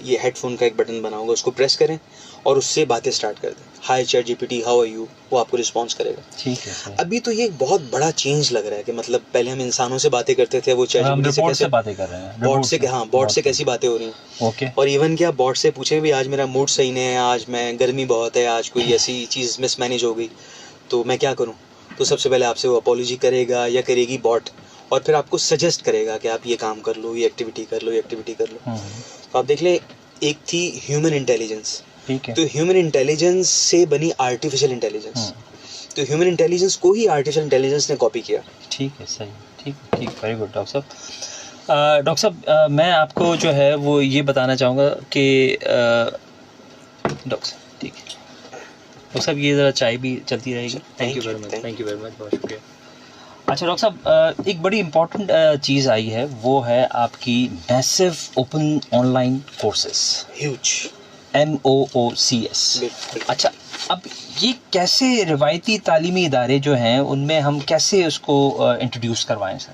ये हेडफोन का एक बटन बना होगा, उसको प्रेस करें और उससे बातें स्टार्ट कर दें। Hi chat GPT, how are you, वो आपको रिस्पॉन्स करेगा। ठीक है, सही। अभी तो ये एक बहुत बड़ा चेंज लग रहा है कि मतलब पहले हम इंसानों से बातें करते थे, वो चैट हम जीपीटी से रिपोर्ट से कैसे, बातें कर रहे हैं, बॉट से, हाँ, बॉट से से। कैसी बातें हो रही हैं। ओके, और इवन क्या बॉट से पूछे भी, आज मेरा मूड सही नहीं है, आज मैं गर्मी बहुत है, आज कोई ऐसी चीज़ मिसमैनेज हो गई तो मैं क्या करूं, तो सबसे पहले आपसे वो अपॉलॉजी करेगा या करेगी बॉट, और फिर आपको सजेस्ट करेगा कि आप ये काम कर लो, ये एक्टिविटी कर लो, ये एक्टिविटी कर लो। तो आप देख लें, एक थी ह्यूमन इंटेलिजेंस, ठीक है, तो ह्यूमन इंटेलिजेंस से बनी आर्टिफिशियल इंटेलिजेंस। तो ह्यूमन इंटेलिजेंस को ही आर्टिफिशियल इंटेलिजेंस ने कॉपी किया। ठीक है, सही, ठीक, वेरी गुड डॉक्टर साहब। डॉक्टर साहब, मैं आपको जो है वो ये बताना चाहूँगा कि डॉक्टर साहब, ठीक है डॉक्टर साहब, ये ज़रा चाय भी चलती रहेगी। Thank you very much, thank thank you very much, बहुत शुक्रिया। अच्छा डॉक्टर साहब, एक बड़ी इम्पॉर्टेंट चीज़ आई है, वो है आपकी massive open online courses, huge. MOOCs। बिल्कुल। अच्छा, अब ये कैसे रिवायती तालीमी इदारे जो हैं उनमें हम कैसे उसको इंट्रोड्यूस करवाएं सर?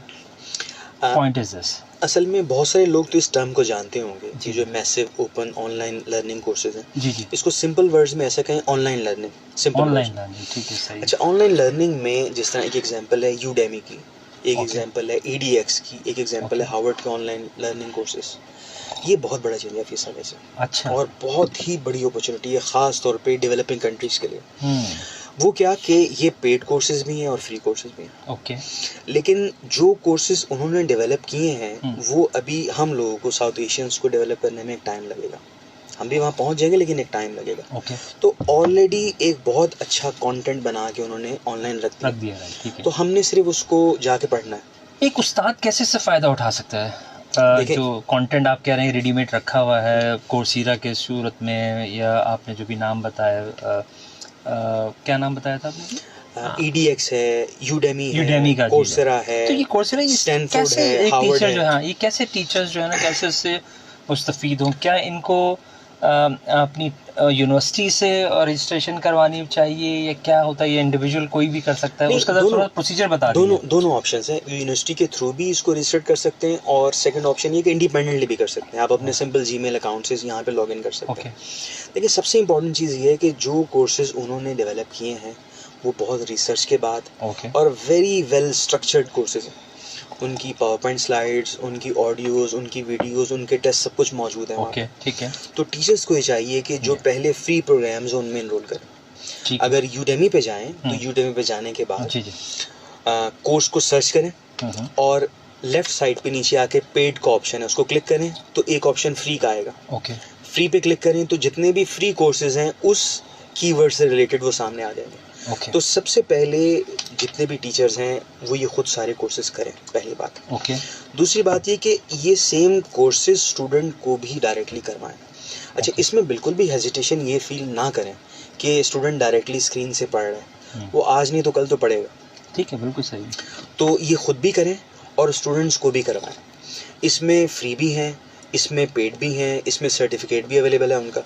Point is this. असल में बहुत सारे लोग तो इस टर्म को जानते होंगे कि जो massive open online learning courses हैं, जी जी, इसको सिंपल वर्ड्स में ऐसा कहें, online learning, simple online learning, ठीक है, सही। अच्छा, ऑनलाइन लर्निंग में जिस तरह एक एग्जांपल है यूडेमी की, एक Okay. एग्जांपल है EDX की, एक एग्जांपल है हार्वर्ड के ऑनलाइन लर्निंग कोर्सेज। ये बहुत बड़ा चेंज है फीस वैसे, अच्छा, और बहुत ही बड़ी अपॉर्चुनिटी है ख़ास तौर पे डेवलपिंग कंट्रीज़ के लिए। हम्म, वो क्या कि ये पेड कोर्सेज भी हैं और फ्री कोर्सेज भी हैं, ओके, लेकिन जो कोर्सेज उन्होंने डेवलप किए हैं वो अभी हम लोगों को, साउथ एशियंस को डेवलप करने में एक टाइम लगेगा। हम भी वहाँ पहुँच जाएंगे लेकिन एक टाइम लगेगा। ओके, तो ऑलरेडी एक बहुत अच्छा कंटेंट बना के उन्होंने ऑनलाइन रख रख दिया, दिया है, ठीक है। तो हमने सिर्फ उसको जाके पढ़ना है। एक उस्ताद कैसे से फ़ायदा उठा सकता है? देखिए- जो कंटेंट आप कह रहे हैं रेडीमेड रखा हुआ है कोर्सीरा के सूरत में, या आपने जो भी नाम बताया, क्या नाम बताया था आपने? EDX है, यूडेमी Udemy का है, कोर्सेरा है, तो ये कोर्सेरा, ये स्टैनफोर्ड कैसे है, एक हार्वर्ड टीचर जो है। है, ये कैसे टीचर्स जो है ना, कैसे उससे मुस्तफ़ीद हों? क्या इनको अपनी यूनिवर्सिटी से रजिस्ट्रेशन करवानी चाहिए, या क्या होता है, ये इंडिविजुअल कोई भी कर सकता है? नहीं, उसका दोनों- थोड़ा प्रोसीजर बता दोनों दीजिए। दोनों ऑप्शंस हैं। यूनिवर्सिटी के थ्रू भी इसको रजिस्टर कर सकते हैं, और सेकंड ऑप्शन ये कि इंडिपेंडेंटली भी कर सकते हैं। आप अपने सिंपल जीमेल अकाउंट से यहाँ पे लॉगिन कर सकते ओके, हैं। लेकिन सबसे इम्पोर्टेंट चीज़ ये है कि जो कोर्सेज उन्होंने डेवलप किए हैं वो बहुत रिसर्च के बाद ओके, और वेरी वेल स्ट्रक्चर्ड कोर्सेज हैं। उनकी पावरपॉइंट स्लाइड्स, उनकी ऑडियोज़, उनकी वीडियोज़, उनके टेस्ट सब कुछ मौजूद है वहाँ ओके, पे। ठीक है, तो टीचर्स को ये चाहिए कि जो पहले फ्री प्रोग्राम्स हैं उनमें इनरोल करें। ठीक है, अगर यूडेमी पे जाएं तो यूडेमी पे जाने के बाद जी जी, कोर्स को सर्च करें, हम्म, और लेफ्ट साइड पे नीचे आके पेड का ऑप्शन है, उसको क्लिक करें तो एक ऑप्शन फ्री का आएगा। ओके, फ्री पे क्लिक करें तो जितने भी फ्री कोर्सेज हैं उस कीवर्ड से रिलेटेड वो सामने आ जाएंगे। ओके, तो सबसे पहले जितने भी टीचर्स हैं वो ये खुद सारे कोर्सेज करें, पहली बात। ओके, दूसरी बात ये कि ये सेम कोर्सेज स्टूडेंट को भी डायरेक्टली करवाएं। अच्छा, इसमें बिल्कुल भी हेजिटेशन ये फील ना करें कि स्टूडेंट डायरेक्टली स्क्रीन से पढ़ रहा है। वो आज नहीं तो कल तो पड़ेगा। ठीक है, बिल्कुल सही। तो ये खुद भी करें और स्टूडेंट्स को भी करवाएं। इसमें फ्री भी हैं, इसमें पेड भी हैं, इसमें सर्टिफिकेट भी अवेलेबल है उनका।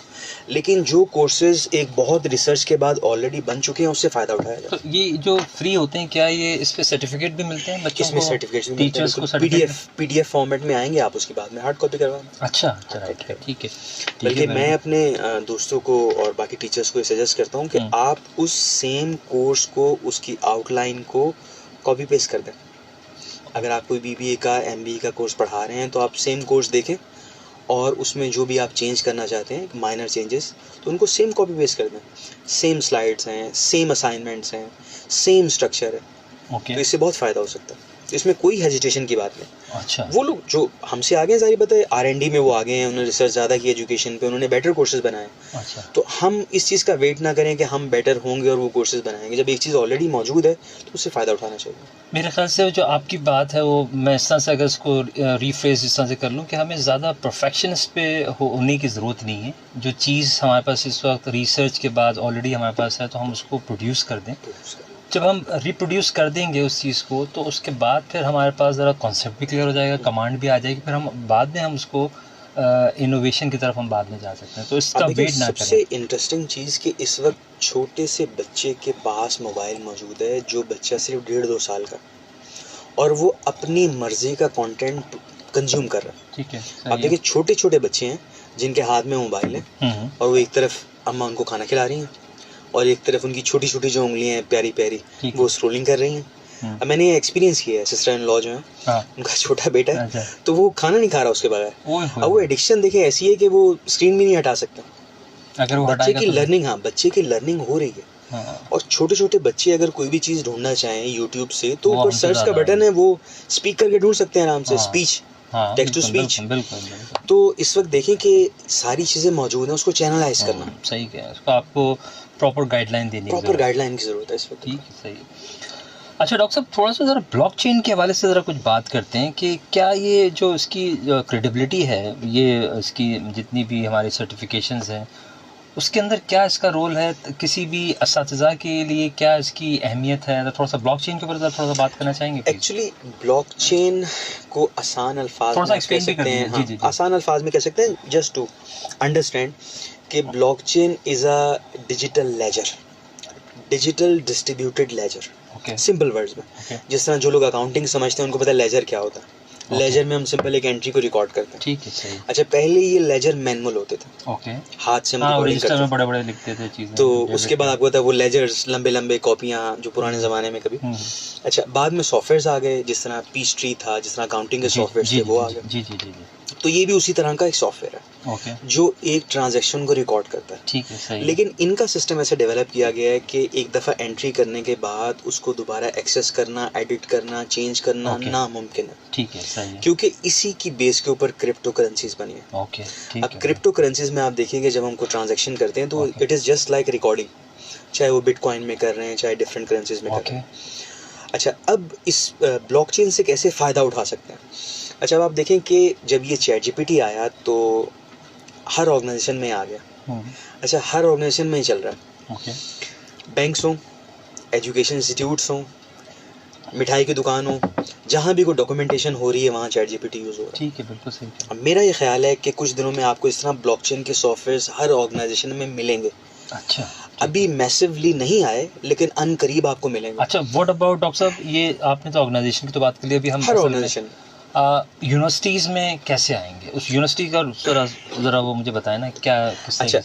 लेकिन जो कोर्सेज एक बहुत रिसर्च के बाद ऑलरेडी बन चुके हैं उससे फ़ायदा उठाया जाए। तो ये जो फ्री होते हैं, क्या ये इस पे सर्टिफिकेट भी मिलते हैं बच्चों इसमें को? सर्टिफिकेट्स भी मिलते हैं, टीचर्स को बिल्कुल सर्टिफिकेट? पीडीएफ फॉर्मेट में आएंगे, आप उसके बाद में हार्ड कॉपी करवाएं। अच्छा अच्छा, राइट है, ठीक है। बल्कि मैं अपने दोस्तों को और बाकी टीचर्स को सजेस्ट करता हूँ कि आप उस सेम कोर्स को, उसकी आउटलाइन को कॉपी पेस्ट कर दें। अगर आप कोई बीबीए का, एमबीए का कोर्स पढ़ा रहे हैं तो आप सेम कोर्स देखें और उसमें जो भी आप चेंज करना चाहते हैं, माइनर चेंजेस, तो उनको सेम कॉपी पेस्ट कर दें। सेम स्लाइड्स हैं, सेम असाइनमेंट्स हैं, सेम स्ट्रक्चर है। ओके, तो इससे बहुत फ़ायदा हो सकता है। तो इसमें कोई हेजिटेशन की बात नहीं। अच्छा। वो लोग जो हमसे आगे हैं, सारी पता है, R&D में वो आगे हैं, उन्होंने रिसर्च ज़्यादा की एजुकेशन पे, उन्होंने बेटर कोर्सेज बनाए। अच्छा, तो हम इस चीज़ का वेट ना करें कि हम बेटर होंगे और वो कोर्सेज बनाएंगे। जब एक चीज़ ऑलरेडी मौजूद है तो उससे फ़ायदा उठाना चाहिए। मेरे ख्याल से जो आपकी बात है वो मैं इस तरह से अगर इसको रीफ्रेज इस तरह से कर लूँ कि हमें ज़्यादा परफेक्शनिस्ट पे होने की ज़रूरत नहीं है। जो चीज़ हमारे पास इस वक्त रिसर्च के बाद ऑलरेडी हमारे पास है तो हम उसको प्रोड्यूस कर दें। जब हम रिप्रोड्यूस कर देंगे उस चीज़ को तो उसके बाद फिर हमारे पास ज़रा कॉन्सेप्ट भी क्लियर हो जाएगा, कमांड भी आ जाएगी, फिर हम बाद में हम उसको इनोवेशन की तरफ हम बाद में जा सकते हैं। तो इसका वेट ना करें। सबसे इंटरेस्टिंग चीज़ कि इस वक्त छोटे से बच्चे के पास मोबाइल मौजूद है, जो बच्चा सिर्फ 1.5-2 साल का, और वो अपनी मर्जी का कंटेंट कंज्यूम कर रहा है। ठीक है, आप देखिए छोटे छोटे बच्चे हैं जिनके हाथ में मोबाइल है और वो एक तरफ अम्मा उनको खाना खिला रही हैं और एक तरफ उनकी छोटी छोटी जो उंगलियां हैं प्यारी प्यारी, वो स्क्रोलिंग कर रही हैं। अब मैंने ये एक्सपीरियंस किया है, सिस्टर इन लॉ जो है, उनका छोटा बेटा है, अच्छा। तो वो खाना नहीं खा रहा उसके बगैर। अब वो एडिक्शन देखे ऐसी है कि वो स्क्रीन भी नहीं हटा सकता। अगर वो बच्चे की तो लर्निंग, हाँ, बच्चे की लर्निंग हो रही है। और छोटे छोटे बच्चे अगर कोई भी चीज़ ढूंढना चाहें यूट्यूब से तो ऊपर सर्च का बटन है, वो स्पीक करके ढूंढ सकते हैं आराम से, स्पीच, टेक्स्ट टू स्पीच। तो इस वक्त देखें कि सारी चीज़ें मौजूद हैं, उसको चैनलाइज करना। सही है, उसको आपको प्रॉपर गाइडलाइन देनी, प्रॉपर गाइडलाइन की ज़रूरत है इस वक्त। ठीक है, सही है। अच्छा डॉक्टर साहब, थोड़ा सा ज़रा ब्लॉकचेन के हवाले से ज़रा कुछ बात करते हैं कि क्या ये जो इसकी क्रेडिबिलिटी है, ये इसकी जितनी भी हमारी सर्टिफिकेशंस हैं उसके अंदर क्या इसका रोल है, किसी भी असातिज़ा के लिए क्या इसकी अहमियत है? थोड़ा सा ब्लॉकचेन के ऊपर थोड़ा सा बात करना चाहेंगे? एक्चुअली ब्लॉकचेन को आसान अल्फाज में कह सकते हैं, हाँ, आसान अल्फाज में कह सकते हैं, जस्ट टू अंडरस्टैंड कि blockchain is a digital ledger, digital distributed ledger. Simple words में, जिस तरह जो लोग अकाउंटिंग समझते हैं उनको पता है लेजर क्या होता है। लेजर में हम सिंपल एक एंट्री को रिकॉर्ड करते हैं। ठीक है, सही। अच्छा, पहले ये लेजर मैनुअल होते थे, हाथ से हम रिकॉर्डिंग करते थे, बड़े-बड़े लिखते थे चीजें। तो उसके बाद आपको पता है वो लेजर्स, लंबे कॉपियां जो पुराने ज़माने में कभी। अच्छा, बाद में सॉफ्टवेयर्स आ गए, जिस तरह पीच ट्री था, जिस तरह अकाउंटिंग के सॉफ्टवेयर थे वो आ गए। जी जी जी। तो ये भी उसी तरह का एक सॉफ्टवेयर है जो एक ट्रांजैक्शन को रिकॉर्ड करता है। ठीक है, सही। लेकिन इनका सिस्टम ऐसे डेवलप किया गया है कि एक दफ़ा एंट्री करने के बाद उसको दोबारा एक्सेस करना, एडिट करना, चेंज करना नामुमकिन है। ठीक है, सही। क्योंकि इसी की बेस के ऊपर क्रिप्टो करेंसीज बनी है। अब क्रिप्टो करेंसीज में आप देखेंगे जब हमको ट्रांजैक्शन करते हैं तो it is just like recording, चाहे वो बिटकॉइन में कर रहे हैं, चाहे डिफरेंट करेंसीज में कर रहे हैं। अच्छा, अब इस ब्लॉकचेन से कैसे फ़ायदा उठा सकते हैं? अच्छा, अब आप देखें कि जब ये ChatGPT आया तो हर ऑर्गेनाइजेशन में आ गया। अच्छा, हर ऑर्गेनाइजेशन में ही चल रहा है। बैंक्स हों, एजुकेशन इंस्टीट्यूट्स हों, मिठाई की दुकान हो, जहाँ भी कोई डॉक्यूमेंटेशन हो रही है वहाँ ChatGPT यूज़ हो रहा है। ठीक है, बिल्कुल सही। अब मेरा ये ख्याल है कि कुछ दिनों में आपको इस तरह ब्लॉकचेन के सॉफ्टवेयर्स हर ऑर्गेनाइजेशन में मिलेंगे। अच्छा, अभी मैसिवली नहीं आए लेकिन अनकरीब आपको मिलेंगे। अच्छा, व्हाट अबाउट डॉक्टर साहब, ये आपने तो ऑर्गेनाइजेशन की तो बात कर ली, अभी हम हर ऑर्गेनाइजेशन यूनिवर्सिटीज़ में कैसे आएंगे? उस यूनिवर्सिटी का ज़रा वो मुझे बताएं ना, क्या किस तरह? अच्छा,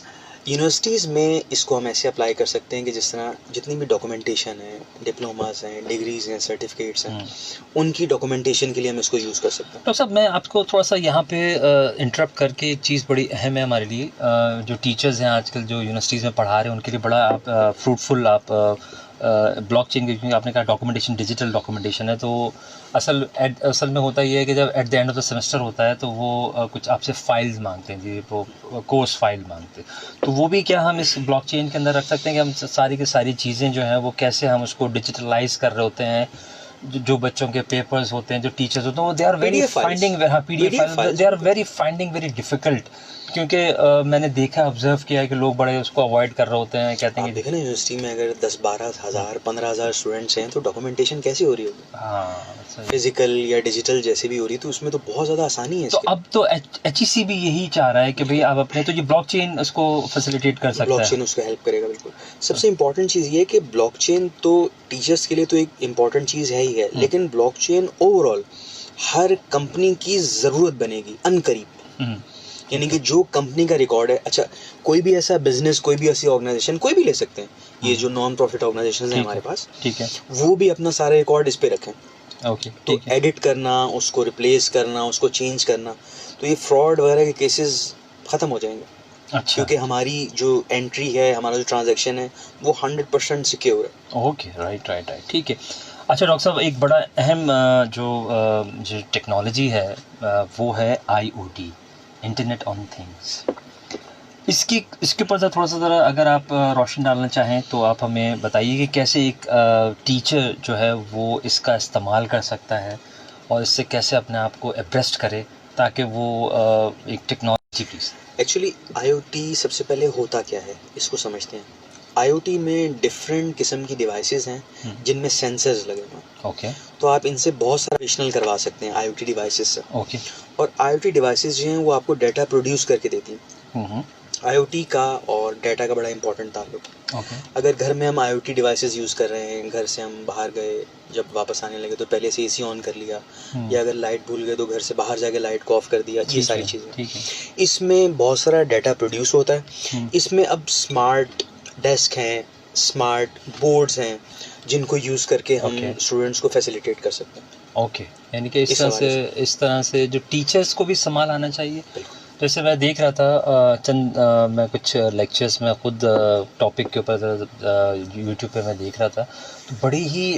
यूनिवर्सिटीज़ में इसको हम ऐसे अप्लाई कर सकते हैं कि जिस तरह जितनी भी डॉक्यूमेंटेशन है, डिप्लोमास हैं, डिग्रीज़ हैं, सर्टिफिकेट्स हैं, उनकी डॉक्यूमेंटेशन के लिए हम इसको यूज़ कर सकते हैं। डॉक्टर साहब, मैं आपको थोड़ा सा यहाँ पे इंटरप्ट करके, एक चीज़ बड़ी अहम है हमारे लिए, जो टीचर्स हैं आजकल जो यूनिवर्सिटीज़ में पढ़ा रहे हैं उनके लिए बड़ा आप फ्रूटफुल आप ब्लॉकचेन, क्योंकि आपने कहा डॉक्यूमेंटेशन, डिजिटल डॉक्यूमेंटेशन है, तो असल में होता ये है कि जब at the end of the semester होता है तो वो कुछ आपसे फाइल्स मांगते हैं जी, वो कोर्स फाइल मांगते हैं, तो वो भी क्या हम इस ब्लॉकचेन के अंदर रख सकते हैं कि हम सारी की सारी चीज़ें जो हैं वो कैसे हम उसको डिजिटलाइज कर रहे होते हैं, जो बच्चों के पेपर्स होते हैं, जो टीचर्स होते हैं, वो they are very PDF files. Finding, हाँ PDF PDF file, they are very finding very difficult, क्योंकि मैंने देखा, ऑब्जर्व किया है कि लोग बड़े उसको अवॉइड कर रहे होते हैं, कहते आप हैं कि देखें ना यूनिवर्सिटी में अगर 10-12 हज़ार 15,000 स्टूडेंट्स हैं तो डॉक्यूमेंटेशन कैसे हो रही होगी, हाँ सही। फिजिकल या डिजिटल जैसे भी हो रही, तो उसमें तो बहुत ज़्यादा आसानी है तो इसके। अब तो HEC भी यही चाह रहा है कि भाई आप अपने, तो ये ब्लॉकचेन उसको फैसिलिटेट कर सकता है। ब्लॉकचेन उसको हेल्प करेगा बिल्कुल। सबसे इम्पोर्टेंट चीज़ ये है कि ब्लॉकचेन तो टीचर्स के लिए तो एक इम्पॉर्टेंट चीज़ है ही है, लेकिन ब्लॉकचेन ओवरऑल हर कंपनी की ज़रूरत बनेगी अनकरीब। हम्म, यानी कि जो कंपनी का रिकॉर्ड है, अच्छा कोई भी ऐसा बिजनेस, कोई भी ऐसी ऑर्गेनाइजेशन, कोई भी ले सकते हैं, ये जो नॉन प्रॉफिट ऑर्गेनाइजेशन है ठीक हमारे है, पास, ठीक है, वो भी अपना सारा रिकॉर्ड इस पे रखें। ओके, तो ठीक है, एडिट करना, उसको रिप्लेस करना, उसको चेंज करना, तो ये फ्रॉड वगैरह के केसेस ख़त्म हो जाएंगे, अच्छा, क्योंकि हमारी जो एंट्री है, हमारा जो ट्रांजैक्शन है, वो 100% सिक्योर है। ओके, राइट राइट राइट, ठीक है। अच्छा डॉक्टर साहब, एक बड़ा अहम जो टेक्नोलॉजी है, वो है IoT, इंटरनेट ऑन थिंग्स। इसके ऊपर थोड़ा सा ज़रा अगर आप रोशनी डालना चाहें तो आप हमें बताइए कि कैसे एक टीचर जो है वो इसका इस्तेमाल कर सकता है और इससे कैसे अपने आप को एब्रेस्ट करे, ताकि वो एक टेक्नोलॉजी प्लीज़। एक्चुअली IoT सबसे पहले होता क्या है, इसको समझते हैं। IoT में डिफरेंट किस्म की डिवाइसेस हैं जिनमें सेंसर्स लगे हुए हैं, ओके तो आप इनसे बहुत सारा विजनल करवा सकते हैं IoT डिवाइसेस से। ओके, और IoT डिवाइसेस जो हैं वो आपको डाटा प्रोड्यूस करके देती हैं। IoT का और डाटा का बड़ा इंपॉर्टेंट ताल्लुक। ओके, अगर घर में हम IoT डिवाइसेस यूज़ कर रहे हैं, घर से हम बाहर गए, जब वापस आने लगे तो पहले से AC ऑन कर लिया, या अगर लाइट भूल गए तो घर से बाहर जाके लाइट को ऑफ कर दिया, ये सारी चीज़ें। ठीक है, इसमें बहुत सारा डाटा प्रोड्यूस होता है। इसमें अब स्मार्ट डेस्क हैं, स्मार्ट बोर्ड्स हैं, जिनको यूज़ करके हम Okay. स्टूडेंट्स को फैसिलिटेट कर सकते हैं। ओके, यानी कि इस हवाले इस तरह से जो टीचर्स को भी संभाल आना चाहिए। बिल्कुल। जैसे मैं देख रहा था मैं कुछ लेक्चर्स में खुद टॉपिक के ऊपर यूट्यूब पे मैं देख रहा था, तो बड़ी ही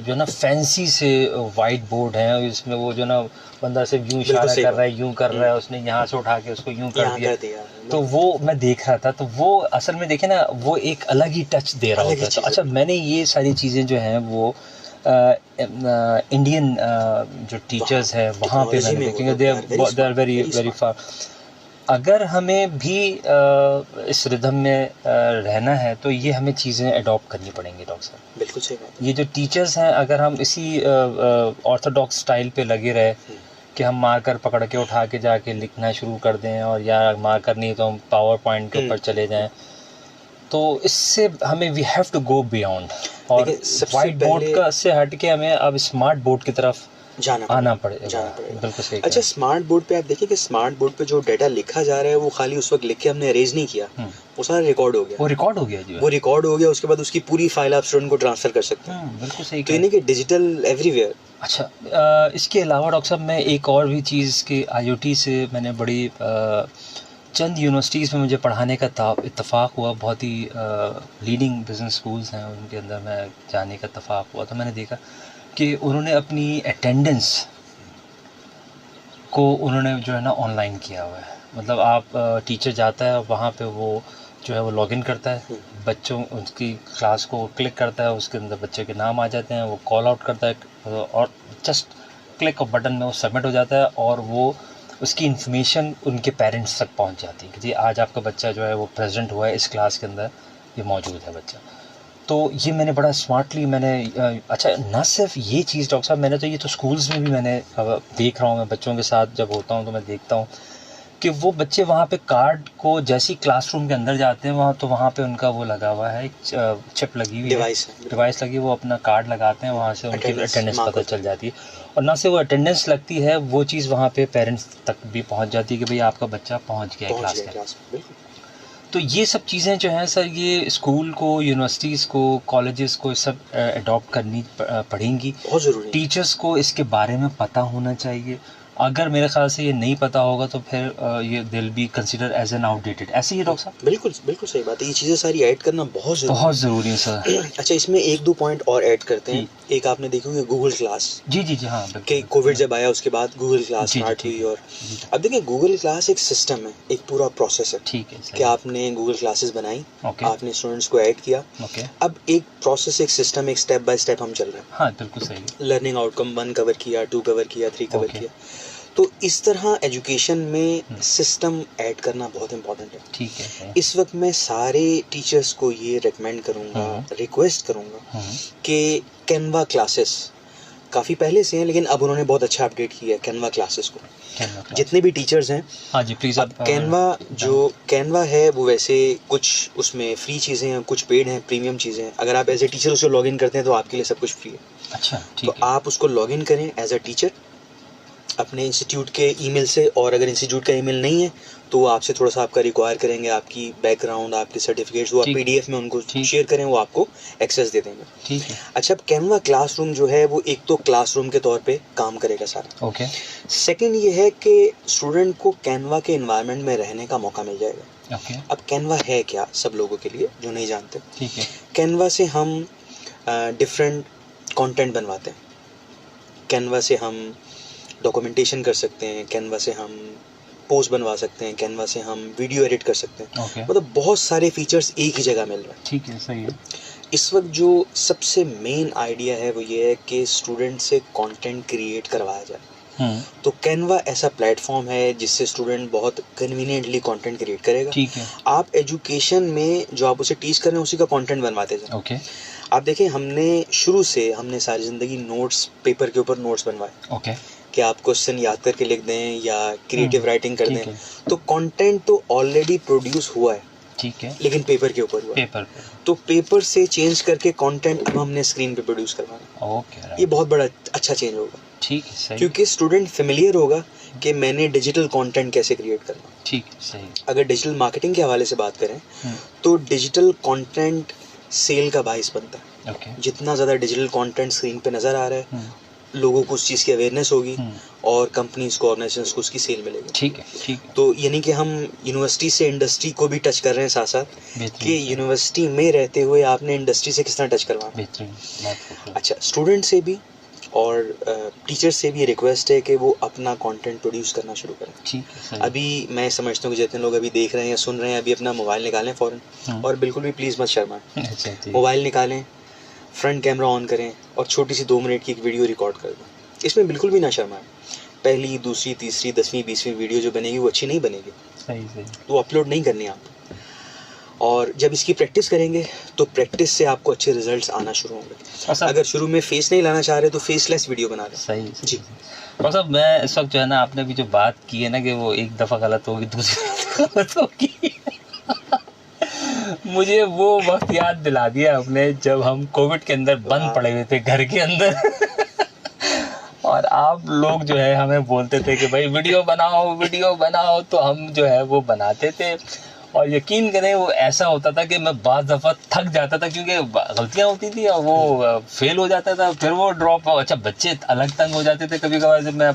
जो ना फैंसी से वाइट बोर्ड हैं, और इसमें वो जो ना बंदा सिर्फ यूँ इशारा सही कर बात। रहा है, यूँ कर रहा है, उसने यहाँ से उठा के उसको यूँ कर यहाँ दिया, कर दिया तो वो मैं देख रहा था, तो वो असल में देखे ना वो एक अलग ही टच दे रहा अलग ही होता है। तो चीज़ अच्छा, मैंने ये सारी चीज़ें जो हैं वो इंडियन जो टीचर्स है वहाँ पे टेक्नोलॉजी मैंने में देखेंगे, वो दे लोग very are very smart, very very smart। फार। अगर हमें भी इस रिदम में रहना है तो ये हमें चीज़ें अडॉप्ट करनी पड़ेंगी डॉक्टर साहब। बिल्कुल सही बात है। ये जो टीचर्स हैं, अगर हम इसी ऑर्थोडॉक्स स्टाइल पे लगे रहे कि हम मार्कर पकड़ के उठा के जाके लिखना शुरू कर दें, और या मार्कर नहीं तो हम पावर पॉइंट के ऊपर चले जाएं, तो इससे हमें we have to go beyond, और देखिए, सबसे वाइट बोर्ड पहले का से हट के हमें अब स्मार्ट बोर्ड की तरफ आना पड़ेगा। जाना पड़ेगा। बिल्कुल सही अच्छा, स्मार्ट बोर्ड पे आप देखिए कि स्मार्ट बोर्ड पे जो डाटा लिखा जा रहा है वो खाली उस वक्त लिख के हमने अरेज नहीं किया, वो सारा रिकॉर्ड हो गया। वो रिकॉर्ड हो गया जी, वो रिकॉर्ड हो गया, उसके बाद उसकी पूरी फाइल आप स्टूडेंट को ट्रांसफर कर सकते हैं। बिल्कुल सही तो यानी कि डिजिटल एवरीवेयर। अच्छा, इसके अलावा डॉक्टर साहब मैं एक और भी चीज़ के IoT से मैंने बड़ी चंद यूनिवर्सिटीज़ में मुझे पढ़ाने का इत्तेफाक हुआ, बहुत ही लीडिंग बिजनेस स्कूल्स हैं उनके अंदर मैं जाने का इत्तेफाक हुआ, तो मैंने देखा कि उन्होंने अपनी अटेंडेंस को उन्होंने जो है ना ऑनलाइन किया हुआ है। मतलब आप टीचर जाता है वहाँ पे, वो जो है वो लॉगिन करता है, बच्चों उसकी क्लास को क्लिक करता है, उसके अंदर बच्चे के नाम आ जाते हैं, वो कॉल आउट करता है और जस्ट क्लिक ऑफ बटन में वो सबमिट हो जाता है, और वो उसकी इन्फॉर्मेशन उनके पेरेंट्स तक पहुंच जाती है कि जी आज आपका बच्चा जो है वो प्रेजेंट हुआ है इस क्लास के अंदर, ये मौजूद है बच्चा। तो ये मैंने बड़ा स्मार्टली मैंने अच्छा, ना सिर्फ ये चीज़ डॉक्टर साहब, मैंने तो ये तो स्कूल्स में भी मैंने देख रहा हूँ, मैं बच्चों के साथ जब होता हूँ तो मैं देखता हूँ कि वो बच्चे वहाँ पे कार्ड को जैसे ही क्लासरूम के अंदर जाते हैं वहाँ, तो वहाँ पे उनका वो लगा हुआ है, चिप लगी हुई है, डिवाइस लगी, वो अपना कार्ड लगाते हैं, वहाँ से उनकी अटेंडेंस पता चल जाती है, और ना से वो अटेंडेंस लगती है, वो चीज़ वहाँ पे पेरेंट्स तक भी पहुँच जाती है कि भाई आपका बच्चा पहुँच गया है क्लास में। तो ये सब चीज़ें जो हैं सर, ये स्कूल को, यूनिवर्सिटीज़ को, कॉलेजेस को सब अडॉप्ट करनी पड़ेंगी। बहुत ज़रूरी। टीचर्स को इसके बारे में पता होना चाहिए, अगर मेरे ख्याल से ये नहीं पता होगा तो फिर ये they will be consider as an outdated. ऐसे ही डॉक्टर साहब? बिल्कुल बिल्कुल सही बात है, ये चीज़ें सारी ऐड करना बहुत ज़रूरी बहुत ज़रूरी है सर। है। अच्छा, इसमें एक दो पॉइंट और ऐड करते हैं। एक आपने देखी होगी गूगल क्लास, जी जी जी हाँ कि बिल्कुल। कोविड जब आया उसके बाद गूगल क्लास जी, जी, स्टार्ट ठीक हुई। है। और जी, अब देखिए गूगल क्लास एक सिस्टम है, एक पूरा प्रोसेस है ठीक है कि सही। आपने गूगल क्लासेस बनाई, ओके आपने स्टूडेंट्स को ऐड किया। ओके अब एक प्रोसेस, एक सिस्टम, एक स्टेप बाय स्टेप हम चल रहे हैं। हाँ बिल्कुल सही है। लर्निंग आउटकम 1 कवर किया, 2 कवर किया, 3 कवर ओके। किया। तो इस तरह एजुकेशन में हम्म। सिस्टम ऐड करना बहुत इंपॉर्टेंट है। ठीक है सही। इस वक्त मैं सारे टीचर्स को ये रिकमेंड करूँगा, रिक्वेस्ट करूँगा कि कैनवा क्लासेस काफ़ी पहले से हैं, लेकिन अब उन्होंने बहुत अच्छा अपडेट किया है कैनवा क्लासेस को। जितने भी टीचर्स हैं, हाँ जी प्लीज़ अब कैनवा है वो वैसे कुछ उसमें फ्री चीज़ें हैं, कुछ पेड हैं, प्रीमियम चीज़ें हैं। अगर आप एज ए टीचर उसको लॉगिन करते हैं तो आपके लिए सब कुछ फ्री है। अच्छा तो ठीक है। आप उसको लॉगिन करें एज अ टीचर अपने इंस्टीट्यूट के ईमेल से, और अगर इंस्टीट्यूट का ईमेल नहीं है तो वो आपसे थोड़ा सा आपका रिक्वायर करेंगे, आपकी बैकग्राउंड, आपके सर्टिफिकेट्स, वो आप ठीक। पीडीएफ में उनको ठीक। शेयर करें, वो आपको एक्सेस दे देंगे। ठीक है अच्छा, अब कैनवा क्लासरूम जो है वो एक तो क्लासरूम के तौर पे काम करेगा सारा। ओके सेकंड ये है कि स्टूडेंट को कैनवा के एनवायरनमेंट में रहने का मौका मिल जाएगा। ओके अब कैनवा है क्या, सब लोगों के लिए जो नहीं जानते, ठीक है कैनवा से हम डिफरेंट कंटेंट बनवाते हैं। कैनवा से हम डॉक्यूमेंटेशन कर सकते हैं, कैनवा से हम पोस्ट बनवा सकते हैं, कैनवा से हम वीडियो एडिट कर सकते हैं। ओके मतलब बहुत सारे फीचर्स एक ही जगह मिल रहे हैं। ठीक है सही है। इस वक्त जो सबसे मेन आइडिया है वो ये है कि स्टूडेंट से कंटेंट क्रिएट करवाया जाए। तो कैनवा ऐसा प्लेटफॉर्म है जिससे स्टूडेंट बहुत कन्वीनियंटली कंटेंट क्रिएट करेगा। ठीक है आप एजुकेशन में जो आप उसे टीच कर रहे हैं उसी का कंटेंट बनवाते जाए। ओके आप देखें, हमने सारी ज़िंदगी नोट्स, पेपर के ऊपर नोट्स बनवाए ओके कि आप क्वेश्चन याद करके लिख दें या क्रिएटिव राइटिंग कर ठीक दें। है। तो कंटेंट तो ऑलरेडी प्रोड्यूस हुआ है, ठीक है लेकिन पेपर के ऊपर हुआ है। पेपर पे तो पेपर से चेंज करके कंटेंट अब हमने स्क्रीन पे प्रोड्यूस करवाना है। ओके ये बहुत बड़ा अच्छा चेंज होगा, ठीक है सही। क्योंकि स्टूडेंट फेमिलियर होगा कि मैंने डिजिटल कंटेंट कैसे क्रिएट करना। ठीक है सही। अगर डिजिटल मार्केटिंग के हवाले से बात करें तो डिजिटल कंटेंट सेल का बाइस बनता है। ओके जितना ज़्यादा डिजिटल कंटेंट स्क्रीन पे नज़र आ रहा है, लोगों को उस चीज़ की अवेयरनेस होगी और कंपनीज को, ऑर्गेनाइजेशंस को उसकी सेल मिलेगी। ठीक है ठीक है तो यानी कि हम यूनिवर्सिटी से इंडस्ट्री को भी टच कर रहे हैं साथ साथ, कि बेहतरीन यूनिवर्सिटी में रहते हुए आपने इंडस्ट्री से किस तरह टच करवाना। बेहतरीन बहुत खूबसूरत। अच्छा, स्टूडेंट से भी और टीचर से भी रिक्वेस्ट है कि वो अपना कंटेंट प्रोड्यूस करना शुरू करें। ठीक है सही। अभी मैं समझता हूँ कि जितने लोग अभी देख रहे हैं या सुन रहे हैं, अभी अपना मोबाइल निकालें फ़ौरन, और बिल्कुल भी प्लीज़ मत शर्माएं। अच्छा ठीक मोबाइल निकालें, फ्रंट कैमरा ऑन करें और छोटी सी 2 मिनट की एक वीडियो रिकॉर्ड कर दें। इसमें बिल्कुल भी ना शर्माएं। पहली, दूसरी, तीसरी, 10वीं, 20वीं वीडियो जो बनेगी वो अच्छी नहीं बनेगी, सही सही। वो अपलोड नहीं करनी आप। और जब इसकी प्रैक्टिस करेंगे तो प्रैक्टिस से आपको अच्छे रिजल्ट्स आना शुरू होंगे। और सब अगर शुरू में फेस नहीं लाना चाह रहे तो फेसलेस वीडियो बना लें। सही जी। और सब मैं इस वक्त जो है ना, आपने भी जो बात की है ना कि वो एक दफ़ा गलत होगी, दूसरी गलत होगी मुझे वो वक्त याद दिला दिया आपने जब हम कोविड के अंदर बंद पड़े हुए थे घर के अंदर और आप लोग जो है हमें बोलते थे कि भाई वीडियो बनाओ, तो हम जो है वो बनाते थे। और यकीन करें वो ऐसा होता था कि मैं बाज़ दफ़ा थक जाता था क्योंकि गलतियां होती थी और वो फेल हो जाता था, फिर वो ड्रॉप। अच्छा, बच्चे अलग तंग हो जाते थे कभी कभार से। मैं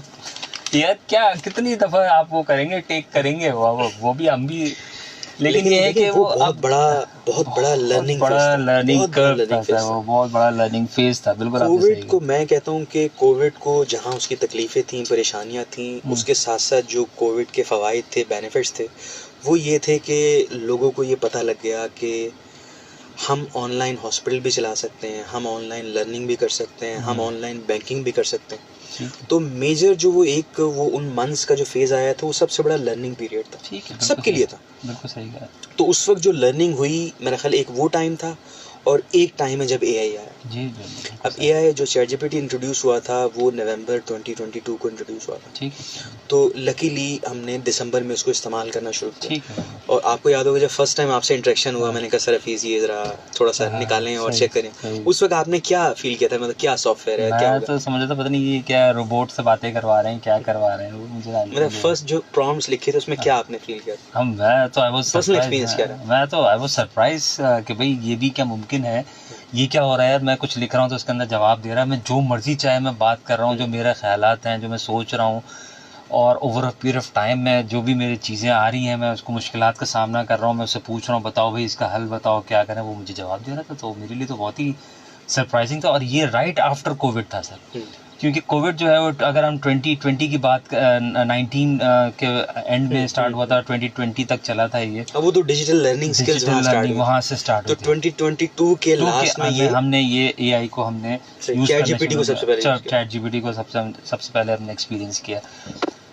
यार क्या कितनी दफ़ा आप वो करेंगे, टेक करेंगे, वो भी हम भी। लेकिन ये है कि वो बहुत बड़ा लर्निंग कर्व था, वो बहुत बड़ा लर्निंग फेज था। बिल्कुल कोविड को मैं कहता हूँ कि कोविड को जहाँ उसकी तकलीफ़ें थी, परेशानियाँ थी, उसके साथ साथ जो कोविड के फ़वाइद थे, बेनिफिट्स थे, वो ये थे कि लोगों को ये पता लग गया कि हम ऑनलाइन हॉस्पिटल भी चला सकते हैं, हम ऑनलाइन लर्निंग भी कर सकते हैं, हम ऑनलाइन बैंकिंग भी कर सकते हैं। तो मेजर जो वो उन मंथ्स का जो फेज़ आया था वो सबसे बड़ा लर्निंग पीरियड था। ठीक है, सबके लिए था। बिल्कुल सही कहा। तो उस वक्त जो लर्निंग हुई, मेरा ख्याल एक वो टाइम था और एक टाइम है जब एआई आया। जी। अब एआई जो ChatGPT इंट्रोड्यूस हुआ था वो नवंबर 2022 को इंट्रोड्यूस हुआ था। ठीक है। तो लकीली हमने दिसंबर में उसको इस्तेमाल करना शुरू किया। ठीक है। और आपको याद होगा जब फर्स्ट टाइम आपसे इंटरेक्शन हुआ, मैंने कहा सर हफीज़ ये ज़रा थोड़ा सा निकालें और चेक करें। उस वक्त आपने क्या फील किया था, मतलब क्या सॉफ्टवेयर है, क्या मैं तो समझा था पता नहीं ये क्या रोबोट से बातें करवा रहे हैं, क्या करवा रहे हैं वो मुझे। मतलब फर्स्ट जो प्रॉम्प्ट्स लिखे थे उसमें क्या आपने फील किया था? मैं तो आई वाज सरप्राइज कि भाई ये भी क्या मुमकिन है, ये क्या हो रहा है यार। मैं कुछ लिख रहा हूँ तो उसके अंदर जवाब दे रहा है, मैं जो मर्जी चाहे मैं बात कर रहा हूँ, जो मेरे ख्यालात हैं, जो मैं सोच रहा हूँ और over a period of time में जो भी मेरी चीज़ें आ रही हैं, मैं उसको मुश्किलात का सामना कर रहा हूँ, मैं उससे पूछ रहा हूँ बताओ भाई इसका हल बताओ क्या करें, वो मुझे जवाब दे रहा था। तो मेरे लिए तो बहुत ही सरप्राइजिंग था। और ये राइट आफ्टर कोविड था सर, क्योंकि कोविड जो है वो अगर हम 2020 की बात 19 के एंड में स्टार्ट हुआ था, 2020 तक चला था ये। अब वो तो डिजिटल लर्निंग स्किल्स वहाँ से स्टार्ट तो 2022 के लास्ट में ये हमने ये एआई को हमने यूज चैट जीपीटी को सबसे पहले चैट जीपीटी को सबसे पहले हमने एक्सपीरियंस किया।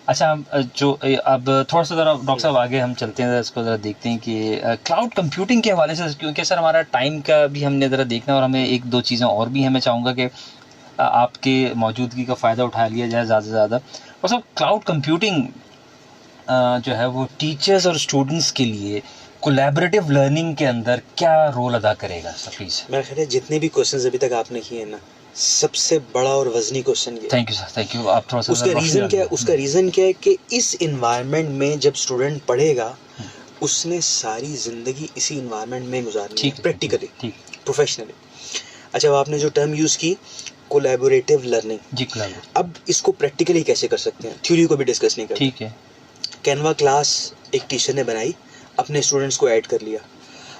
अच्छा, जो अब थोड़ा सा ज़रा डॉक्टर साहब आगे हम चलते हैं, इसको ज़रा देखते हैं कि क्लाउड कंप्यूटिंग के हवाले से, क्योंकि सर हमारा टाइम का भी हमने ज़रा देखना है और हमें एक दो चीज़ें और भी हैं। मैं चाहूँगा कि आपके मौजूदगी का फ़ायदा उठा लिया जाए ज़्यादा से ज़्यादा। और सब क्लाउड कंप्यूटिंग जो है वो टीचर्स और स्टूडेंट्स के लिए कोलैबोरेटिव लर्निंग के अंदर क्या रोल अदा करेगा सर प्लीज़? मेरा ख्याल है जितने भी क्वेश्चंस अभी तक आपने किए ना, सबसे बड़ा और वजनी क्वेश्चन ये। Thank you sir, thank you. आप थोड़ा सा उसका रीज़न क्या है कि इस इन्वायरमेंट में जब स्टूडेंट पढ़ेगा उसने सारी ज़िंदगी इसी इन्वायरमेंट में गुजारनी है, प्रैक्टिकली, प्रोफेशनली। अच्छा, अब आपने जो टर्म यूज़ की कोलैबोरेटिव लर्निंग, जी, अब इसको प्रैक्टिकली कैसे कर सकते हैं, थ्योरी को भी डिस्कस नहीं करते। ठीक है। कैनवा क्लास एक टीचर ने बनाई, अपने स्टूडेंट्स को ऐड कर लिया।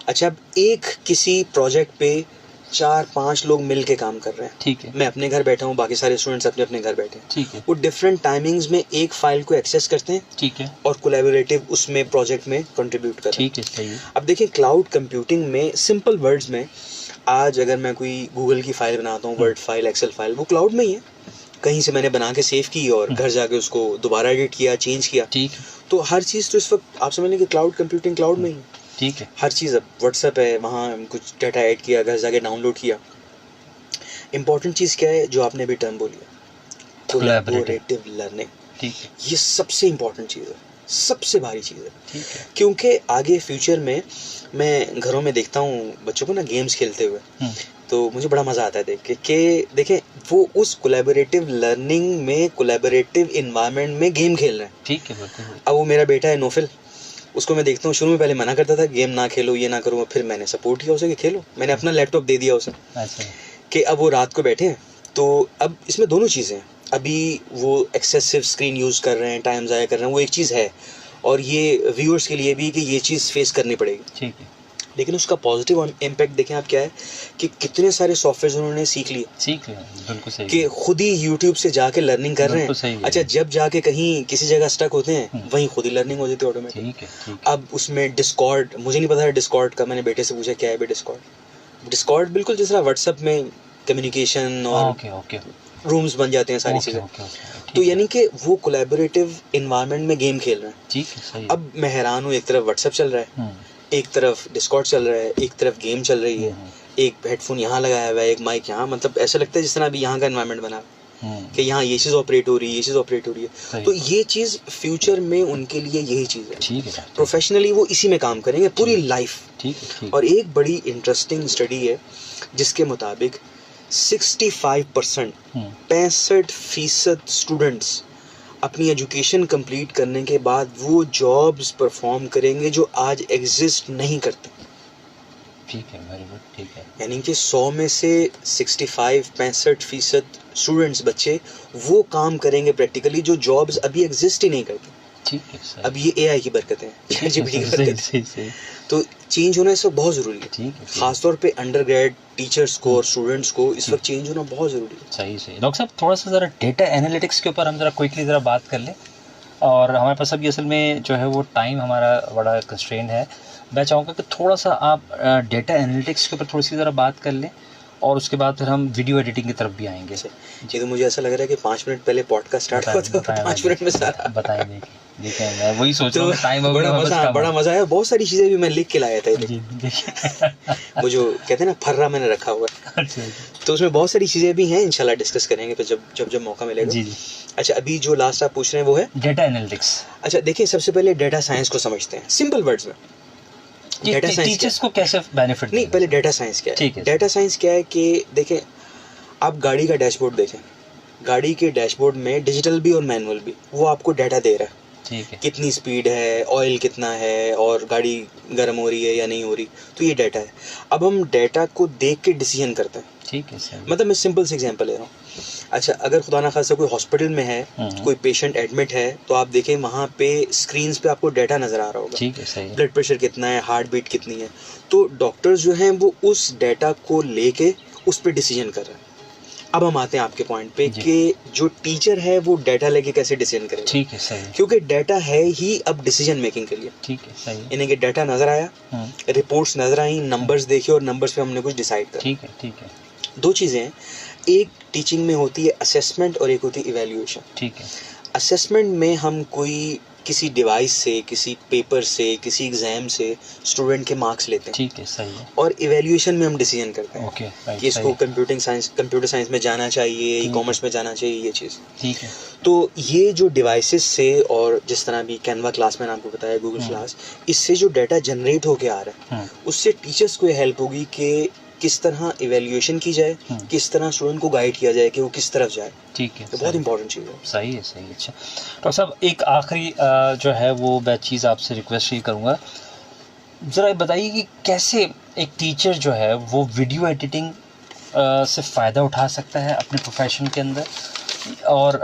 अच्छा, अब एक किसी प्रोजेक्ट पे 4-5 लोग मिल के काम कर रहे हैं। ठीक है। मैं अपने घर बैठा हूँ, बाकी सारे स्टूडेंट्स अपने अपने घर बैठे हैं। ठीक है। वो डिफरेंट टाइमिंग्स में एक फाइल को एक्सेस करते हैं। ठीक है। और कोलैबोरेटिव उसमें प्रोजेक्ट में कंट्रीब्यूट करते हैं। ठीक है, सही है। अब देखिए, क्लाउड कंप्यूटिंग में सिंपल वर्ड्स में, आज अगर मैं कोई गूगल की फाइल बनाता हूँ, वर्ड फाइल, एक्सेल फाइल, वो क्लाउड में ही है। कहीं से मैंने बना के सेव की और घर जाके उसको दोबारा एडिट किया, चेंज किया। ठीक। तो हर चीज़ तो इस वक्त आप समझ लें कि क्लाउड कंप्यूटिंग क्लाउड में ही है। ठीक है। हर चीज़, अब व्हाट्सएप है, वहाँ कुछ डाटा ऐड किया, घर जाके डाउनलोड किया। इंपॉर्टेंट चीज़ क्या है जो आपने अभी टर्म बोली है, कोलैबोरेटिव लर्निंग। ठीक है। ये सबसे इंपॉर्टेंट चीज़ है, सबसे भारी चीज़ है। ठीक है। क्योंकि आगे फ्यूचर में मैं घरों में देखता हूँ बच्चों को ना गेम्स खेलते हुए, तो मुझे बड़ा मज़ा आता है देख के कि देखें वो उस कोलैबोरेटिव लर्निंग में, कोलैबोरेटिव इन्वायरमेंट में गेम खेल रहे हैं। ठीक है, बिल्कुल। अब वो मेरा बेटा है नोफिल, उसको मैं देखता हूँ, शुरू में पहले मना करता था गेम ना खेलो, ये ना करो, फिर मैंने सपोर्ट किया उसे कि खेलो। मैंने अपना लैपटॉप दे दिया उसे। अच्छा। कि अब वो रात को बैठे हैं, तो अब इसमें दोनों चीज़ें हैं। अभी वो एक्सेसिव स्क्रीन यूज़ कर रहे हैं, टाइम ज़ाया कर रहे हैं, वो एक चीज़ है, और ये व्यूअर्स के लिए भी कि ये चीज़ फेस करनी पड़ेगी। ठीक है। लेकिन उसका पॉजिटिव इम्पैक्ट देखें आप, क्या है कि कितने सारे सॉफ्टवेयर उन्होंने सीख लिए, बिल्कुल सही, कि खुद ही यूट्यूब से जाके लर्निंग कर रहे हैं। अच्छा, जब जाके कहीं किसी जगह स्टक होते हैं, वहीं खुद ही लर्निंग हो जाती है ऑटोमेटिक। ठीक है। अब उसमें डिस्कॉर्ड, मुझे नहीं पता है डिस्कॉर्ड का, मैंने बेटे से पूछा क्या है बे डिस्कॉर्ड बिल्कुल जिस तरह व्हाट्सएप में कम्युनिकेशन और रूम्स बन जाते हैं, सारी चीज़ें। तो यानी कि वो कोलैबोरेटिव इन्वायरमेंट में गेम खेल रहे हैं। ठीक है, सही है। अब मैं हैरान हूँ, एक तरफ व्हाट्सएप चल रहा है, एक तरफ डिस्कॉर्ड चल रहा है, एक तरफ गेम चल रही है, एक हेडफोन यहाँ लगाया हुआ है, एक माइक यहाँ, मतलब ऐसा लगता है जिस तरह अभी यहाँ का एनवायरनमेंट बना कि यहाँ ये चीज़ ऑपरेट हो रही है, ये चीज़ ऑपरेट हो रही है। तो ये चीज़ फ्यूचर में उनके लिए यही चीज़ है। ठीक है। प्रोफेशनली वो इसी में काम करेंगे पूरी लाइफ। ठीक है। और एक बड़ी इंटरेस्टिंग स्टडी है जिसके मुताबिक 65% 65% स्टूडेंट्स अपनी एजुकेशन कंप्लीट करने के बाद वो जॉब्स परफॉर्म करेंगे जो आज एग्जिस्ट नहीं करते। ठीक है, वेरी गुड। ठीक है। यानी कि 100 में से 65% स्टूडेंट्स, बच्चे, वो काम करेंगे प्रैक्टिकली जो जॉब्स अभी एग्जिस्ट ही नहीं करते। ठीक है, सही। अब ये एआई की बरकत है, ChatGPT की बरकत है। तो चेंज होना इस वक्त बहुत ज़रूरी है। ठीक है। खासतौर पे अंडरग्रेड टीचर्स को और स्टूडेंट्स को इस वक्त चेंज होना बहुत ज़रूरी है। सही। डॉक्टर साहब, थोड़ा सा ज़रा डेटा एनालिटिक्स के ऊपर हम ज़रा क्विकली ज़रा बात कर लें, और हमारे पास अभी असल में जो है वो टाइम हमारा बड़ा कंस्ट्रेन है। मैं चाहूँगा कि थोड़ा सा आप डेटा एनालिटिक्स के ऊपर थोड़ी सी ज़रा बात कर लें, और उसके बाद फिर हम वीडियो एडिटिंग की तरफ भी आएंगे। जी, तो मुझे ऐसा लग रहा है कि 5 मिनट पहले पॉडकास्ट स्टार्ट हुआ था, 5 मिनट में सारा बताएं। देखिए मैं वही सोच रहा हूँ, टाइम बड़ा मज़ा आया। बहुत सारी चीज़ें भी मैं लिख के लाया था। वो जो कहते हैं ना फर्रा मैंने रखा हुआ है, तो उसमें बहुत सारी चीज़ें भी हैं, इंशाल्लाह डिस्कस करेंगे फिर जब मौका मिलेगा। जी। अच्छा, अभी जो लास्ट आप पूछ रहे हैं वो है डेटा एनालिटिक्स। अच्छा, देखिए सबसे पहले डेटा साइंस को समझते हैं सिंपल वर्ड्स में। डेटा साइंस टीचर्स को कैसे बेनिफिट? नहीं, पहले डेटा साइंस क्या है। डेटा साइंस क्या है कि देखें, आप गाड़ी का डैशबोर्ड देखें, गाड़ी के डैशबोर्ड में डिजिटल भी और मैनुअल भी, वो आपको डाटा दे रहा है। ठीक है। कितनी स्पीड है, ऑयल कितना है, और गाड़ी गर्म हो रही है या नहीं हो रही, तो ये डाटा है। अब हम डाटा को देख के डिसीजन करते हैं। ठीक है सर। मतलब मैं सिंपल से एग्जांपल ले रहा हूँ। अच्छा, अगर खुदा ना खास्ता कोई हॉस्पिटल में है, कोई पेशेंट एडमिट है, तो आप देखें वहाँ पे स्क्रीन्स पे आपको डाटा नज़र आ रहा होगा, ठीक है, सही है। ब्लड प्रेशर कितना है, हार्ट बीट कितनी है। तो डॉक्टर्स जो हैं वो उस डाटा को लेके उस पर डिसीजन कर रहे हैं। अब हम आते हैं आपके पॉइंट पे जी। कि जो टीचर है वो डाटा लेके कैसे डिसीजन करेगा, ठीक है, सही है। क्योंकि डाटा है ही अब डिसीजन मेकिंग के लिए। ठीक है, सही है। यानी कि डाटा नज़र आया, रिपोर्ट्स नज़र आई, नंबर्स देखे और नंबर्स पे हमने कुछ डिसाइड करा। ठीक है, ठीक है, दो चीज़ें हैं, एक टीचिंग में होती है असेसमेंट और एक होती है इवैल्यूएशन। ठीक है। असेसमेंट में हम कोई किसी डिवाइस से, किसी पेपर से, किसी एग्जाम से स्टूडेंट के मार्क्स लेते हैं, ठीक है, सही है। और इवैल्यूएशन में हम डिसीजन करते हैं ओके, राइट, कि इसको सही है। कंप्यूटर साइंस में जाना चाहिए, ई ठीक कॉमर्स में जाना चाहिए, ये चीज़। ठीक है। तो ये जो डिवाइसेस से, और जिस तरह भी कैनवा क्लास मैंने आपको बताया, गूगल क्लास, इससे जो डाटा जनरेट होके आ रहा है, उससे टीचर्स को ये हेल्प होगी कि किस तरह इवैल्यूएशन की जाए, किस तरह स्टूडेंट को गाइड किया जाए कि वो किस तरफ जाए। ठीक है, तो बहुत इंपॉर्टेंट चीज़ है। सही है, सही है। अच्छा डॉक्टर साहब, एक आखिरी जो है वो मैं चीज़ आपसे रिक्वेस्ट ये करूँगा, ज़रा बताइए कि कैसे एक टीचर जो है वो वीडियो एडिटिंग से फ़ायदा उठा सकता है अपने प्रोफेशन के अंदर, और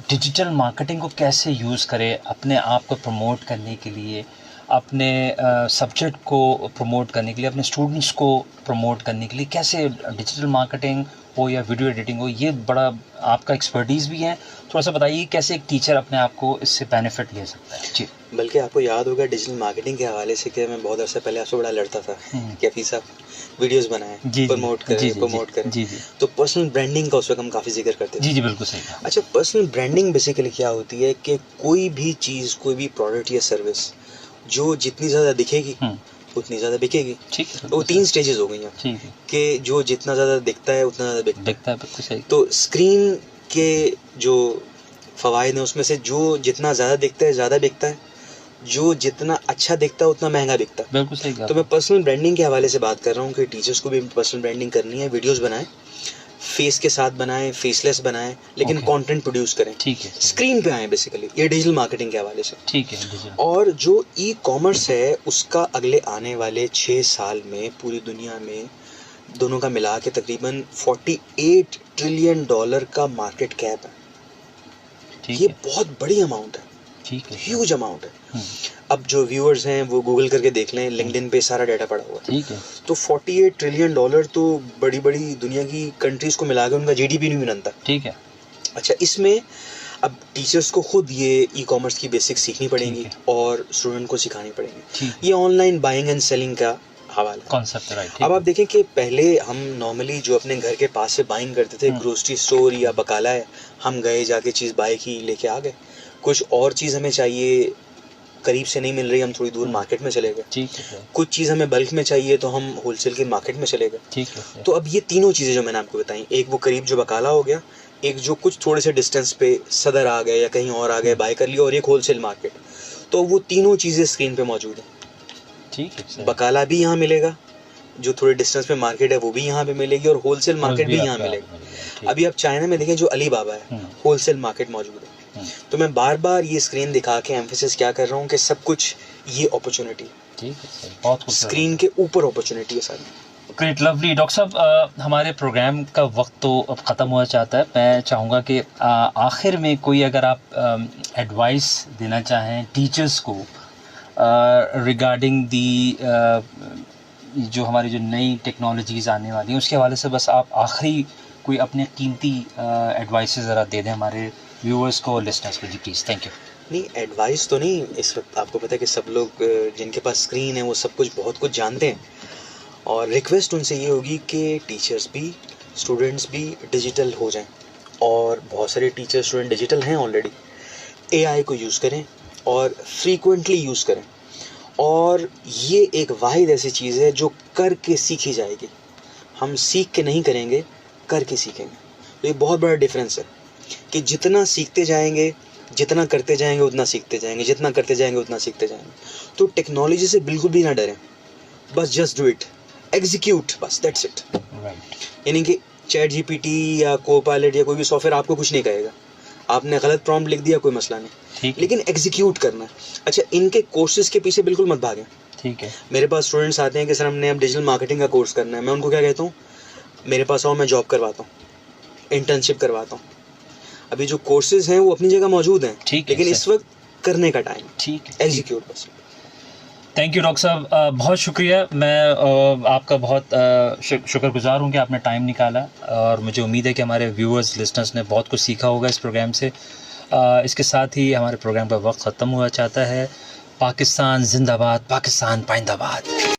डिजिटल मार्केटिंग को कैसे यूज़ करे अपने आप को प्रमोट करने के लिए, अपने सब्जेक्ट को प्रमोट करने के लिए, अपने स्टूडेंट्स को प्रमोट करने के लिए, कैसे डिजिटल मार्केटिंग हो या वीडियो एडिटिंग हो, ये बड़ा आपका एक्सपर्टीज़ भी है, थोड़ा सा बताइए कैसे एक टीचर अपने आप को इससे बेनिफिट ले सकता है। जी। बल्कि आपको याद होगा डिजिटल मार्केटिंग के हवाले से कि मैं बहुत अर्से पहले आपसे बड़ा लड़ता था कि हफीज़ साहब वीडियोस बनाएं, प्रमोट करें। जी जी तो पर्सनल ब्रांडिंग का उस वक्त हम काफ़ी जिक्र करते थे। जी जी, बिल्कुल सही कहा। अच्छा, पर्सनल ब्रांडिंग बेसिकली क्या होती है कि कोई भी चीज़, कोई भी प्रोडक्ट या सर्विस जो जितनी ज़्यादा दिखेगी उतनी ज़्यादा बिकेगी। ठीक है, तो 3 स्टेजेस हो गई हैं। ठीक है, कि जो जितना ज़्यादा दिखता है उतना ज़्यादा बिकता दिखता है, बिल्कुल सही। है। तो स्क्रीन के जो फ़वाइद हैं उसमें से जो जितना ज़्यादा दिखता है ज़्यादा बिकता है, जो जितना अच्छा दिखता है उतना महंगा बिकता है। बिल्कुल सही कहा। तो मैं पर्सनल ब्रांडिंग के हवाले से बात कर रहा हूँ कि टीचर्स को भी पर्सनल ब्रांडिंग करनी है, वीडियोस बनाएं, फेस के साथ बनाएं, फेसलेस बनाएं, लेकिन Okay. कंटेंट प्रोड्यूस करें, ठीक है, स्क्रीन पे आएं बेसिकली, ये डिजिटल मार्केटिंग के हवाले से। ठीक है, डिजिटल। और जो ई कॉमर्स है उसका अगले आने वाले 6 साल में पूरी दुनिया में दोनों का मिला के तकरीबन $48 ट्रिलियन का मार्केट कैप है। ठीक ये है, बहुत बड़ी अमाउंट है, ठीक है, ह्यूज अमाउंट है। अब जो व्यूअर्स हैं वो गूगल करके देख लें, लिंक्डइन पे सारा डाटा पड़ा हुआ है। ठीक है, तो $48 ट्रिलियन तो बड़ी बड़ी दुनिया की कंट्रीज को मिला के उनका जीडीपी नहीं बनता। ठीक है, अच्छा, इसमें अब टीचर्स को खुद ये ई कॉमर्स की बेसिक्स सीखनी पड़ेंगी ठीक और स्टूडेंट को सिखानी पड़ेंगी। ठीक ये ऑनलाइन बाइंग एंड सेलिंग का हवाला है। कॉन्सेप्ट है, राइट। अब आप देखें कि पहले हम नॉर्मली जो अपने घर के पास से बाइंग करते थे, ग्रोसरी स्टोर या बकाला है, हम गए, जाके चीज़ बाय की, लेके आ गए। कुछ और चीज़ हमें चाहिए, करीब से नहीं मिल रही, हम थोड़ी दूर मार्केट में चले गए। ठीक है, कुछ चीज़ हमें बल्क में चाहिए तो हम होलसेल के मार्केट में चले गए। ठीक है, तो अब ये तीनों चीज़ें जो मैंने आपको बताई, एक वो करीब जो बकाला हो गया, एक जो कुछ थोड़े से डिस्टेंस पे सदर आ गए या कहीं और आ गए, बाय कर लिया, और एक होलसेल मार्केट। तो वो तीनों चीज़ें स्क्रीन पे मौजूद हैं। ठीक है, बकाला भी यहाँ मिलेगा, जो थोड़े डिस्टेंस पे मार्केट है वो भी यहाँ पे मिलेगी, और होलसेल मार्केट भी यहाँ मिलेगा। अभी आप चाइना में देखें, जो अली बाबा है, होलसेल मार्केट मौजूद है। तो मैं बार बार ये स्क्रीन दिखा के एम्फेसिस क्या कर रहा हूँ कि सब कुछ ये अपॉर्चुनिटी, ठीक है, बहुत खूब। स्क्रीन के ऊपर अपॉर्चुनिटी है सारी। Great, lovely. डॉक्टर साहब, हमारे प्रोग्राम का वक्त तो अब ख़त्म हुआ चाहता है। मैं चाहूँगा कि आखिर में कोई अगर आप एडवाइस देना चाहें टीचर्स को रिगार्डिंग दी जो हमारी जो नई टेक्नोलॉजीज़ आने वाली हैं, उसके हवाले से बस आप आखिरी कोई अपने कीमती एडवाइस ज़रा दे दें हमारे व्यूअर्स को और लिसनर्स को। जी प्लीज़, थैंक यू। नहीं, एडवाइस तो नहीं, इस वक्त आपको पता है कि सब लोग जिनके पास स्क्रीन है वो सब कुछ बहुत कुछ जानते हैं, और रिक्वेस्ट उनसे ये होगी कि टीचर्स भी, स्टूडेंट्स भी डिजिटल हो जाएं। और बहुत सारे टीचर स्टूडेंट डिजिटल हैं ऑलरेडी। एआई को यूज़ करें और फ्रीक्वेंटली यूज़ करें, और ये एक वाहिद ऐसी चीज़ है जो करके सीखी जाएगी। हम सीख के नहीं करेंगे, करके सीखेंगे। तो ये बहुत बड़ा डिफरेंस है कि जितना सीखते जाएंगे, जितना करते जाएंगे उतना सीखते जाएंगे, जितना करते जाएंगे उतना सीखते जाएंगे। तो टेक्नोलॉजी से बिल्कुल भी ना डरें, बस जस्ट डू इट, एग्जीक्यूट, बस दैट्स इट। राइट। यानी कि चैट जीपीटी या कोपायलट या कोई भी सॉफ्टवेयर आपको कुछ नहीं कहेगा। आपने गलत प्रॉम्प्ट लिख दिया, कोई मसला नहीं, लेकिन एग्जीक्यूट करना है। अच्छा, इनके कोर्सेज के पीछे बिल्कुल मत भागें। ठीक है। मेरे पास स्टूडेंट्स आते हैं कि सर हमने अब डिजिटल मार्केटिंग का कोर्स करना है। मैं उनको क्या कहता हूँ, मेरे पास आओ, मैं जॉब करवाता हूँ, इंटर्नशिप करवाता हूँ। अभी जो कोर्सेज हैं वो अपनी जगह मौजूद हैं, ठीक है लेकिन सर। इस वक्त करने का टाइम, ठीक है। एग्जीक्यूट बस। थैंक यू डॉक्टर साहब, बहुत शुक्रिया। मैं आपका बहुत शुक्रगुजार हूँ कि आपने टाइम निकाला, और मुझे उम्मीद है कि हमारे व्यूअर्स लिसनर्स ने बहुत कुछ सीखा होगा इस प्रोग्राम से। इसके साथ ही हमारे प्रोग्राम का वक्त ख़त्म हुआ चाहता है। पाकिस्तान जिंदाबाद, पाकिस्तान पाइंदाबाद।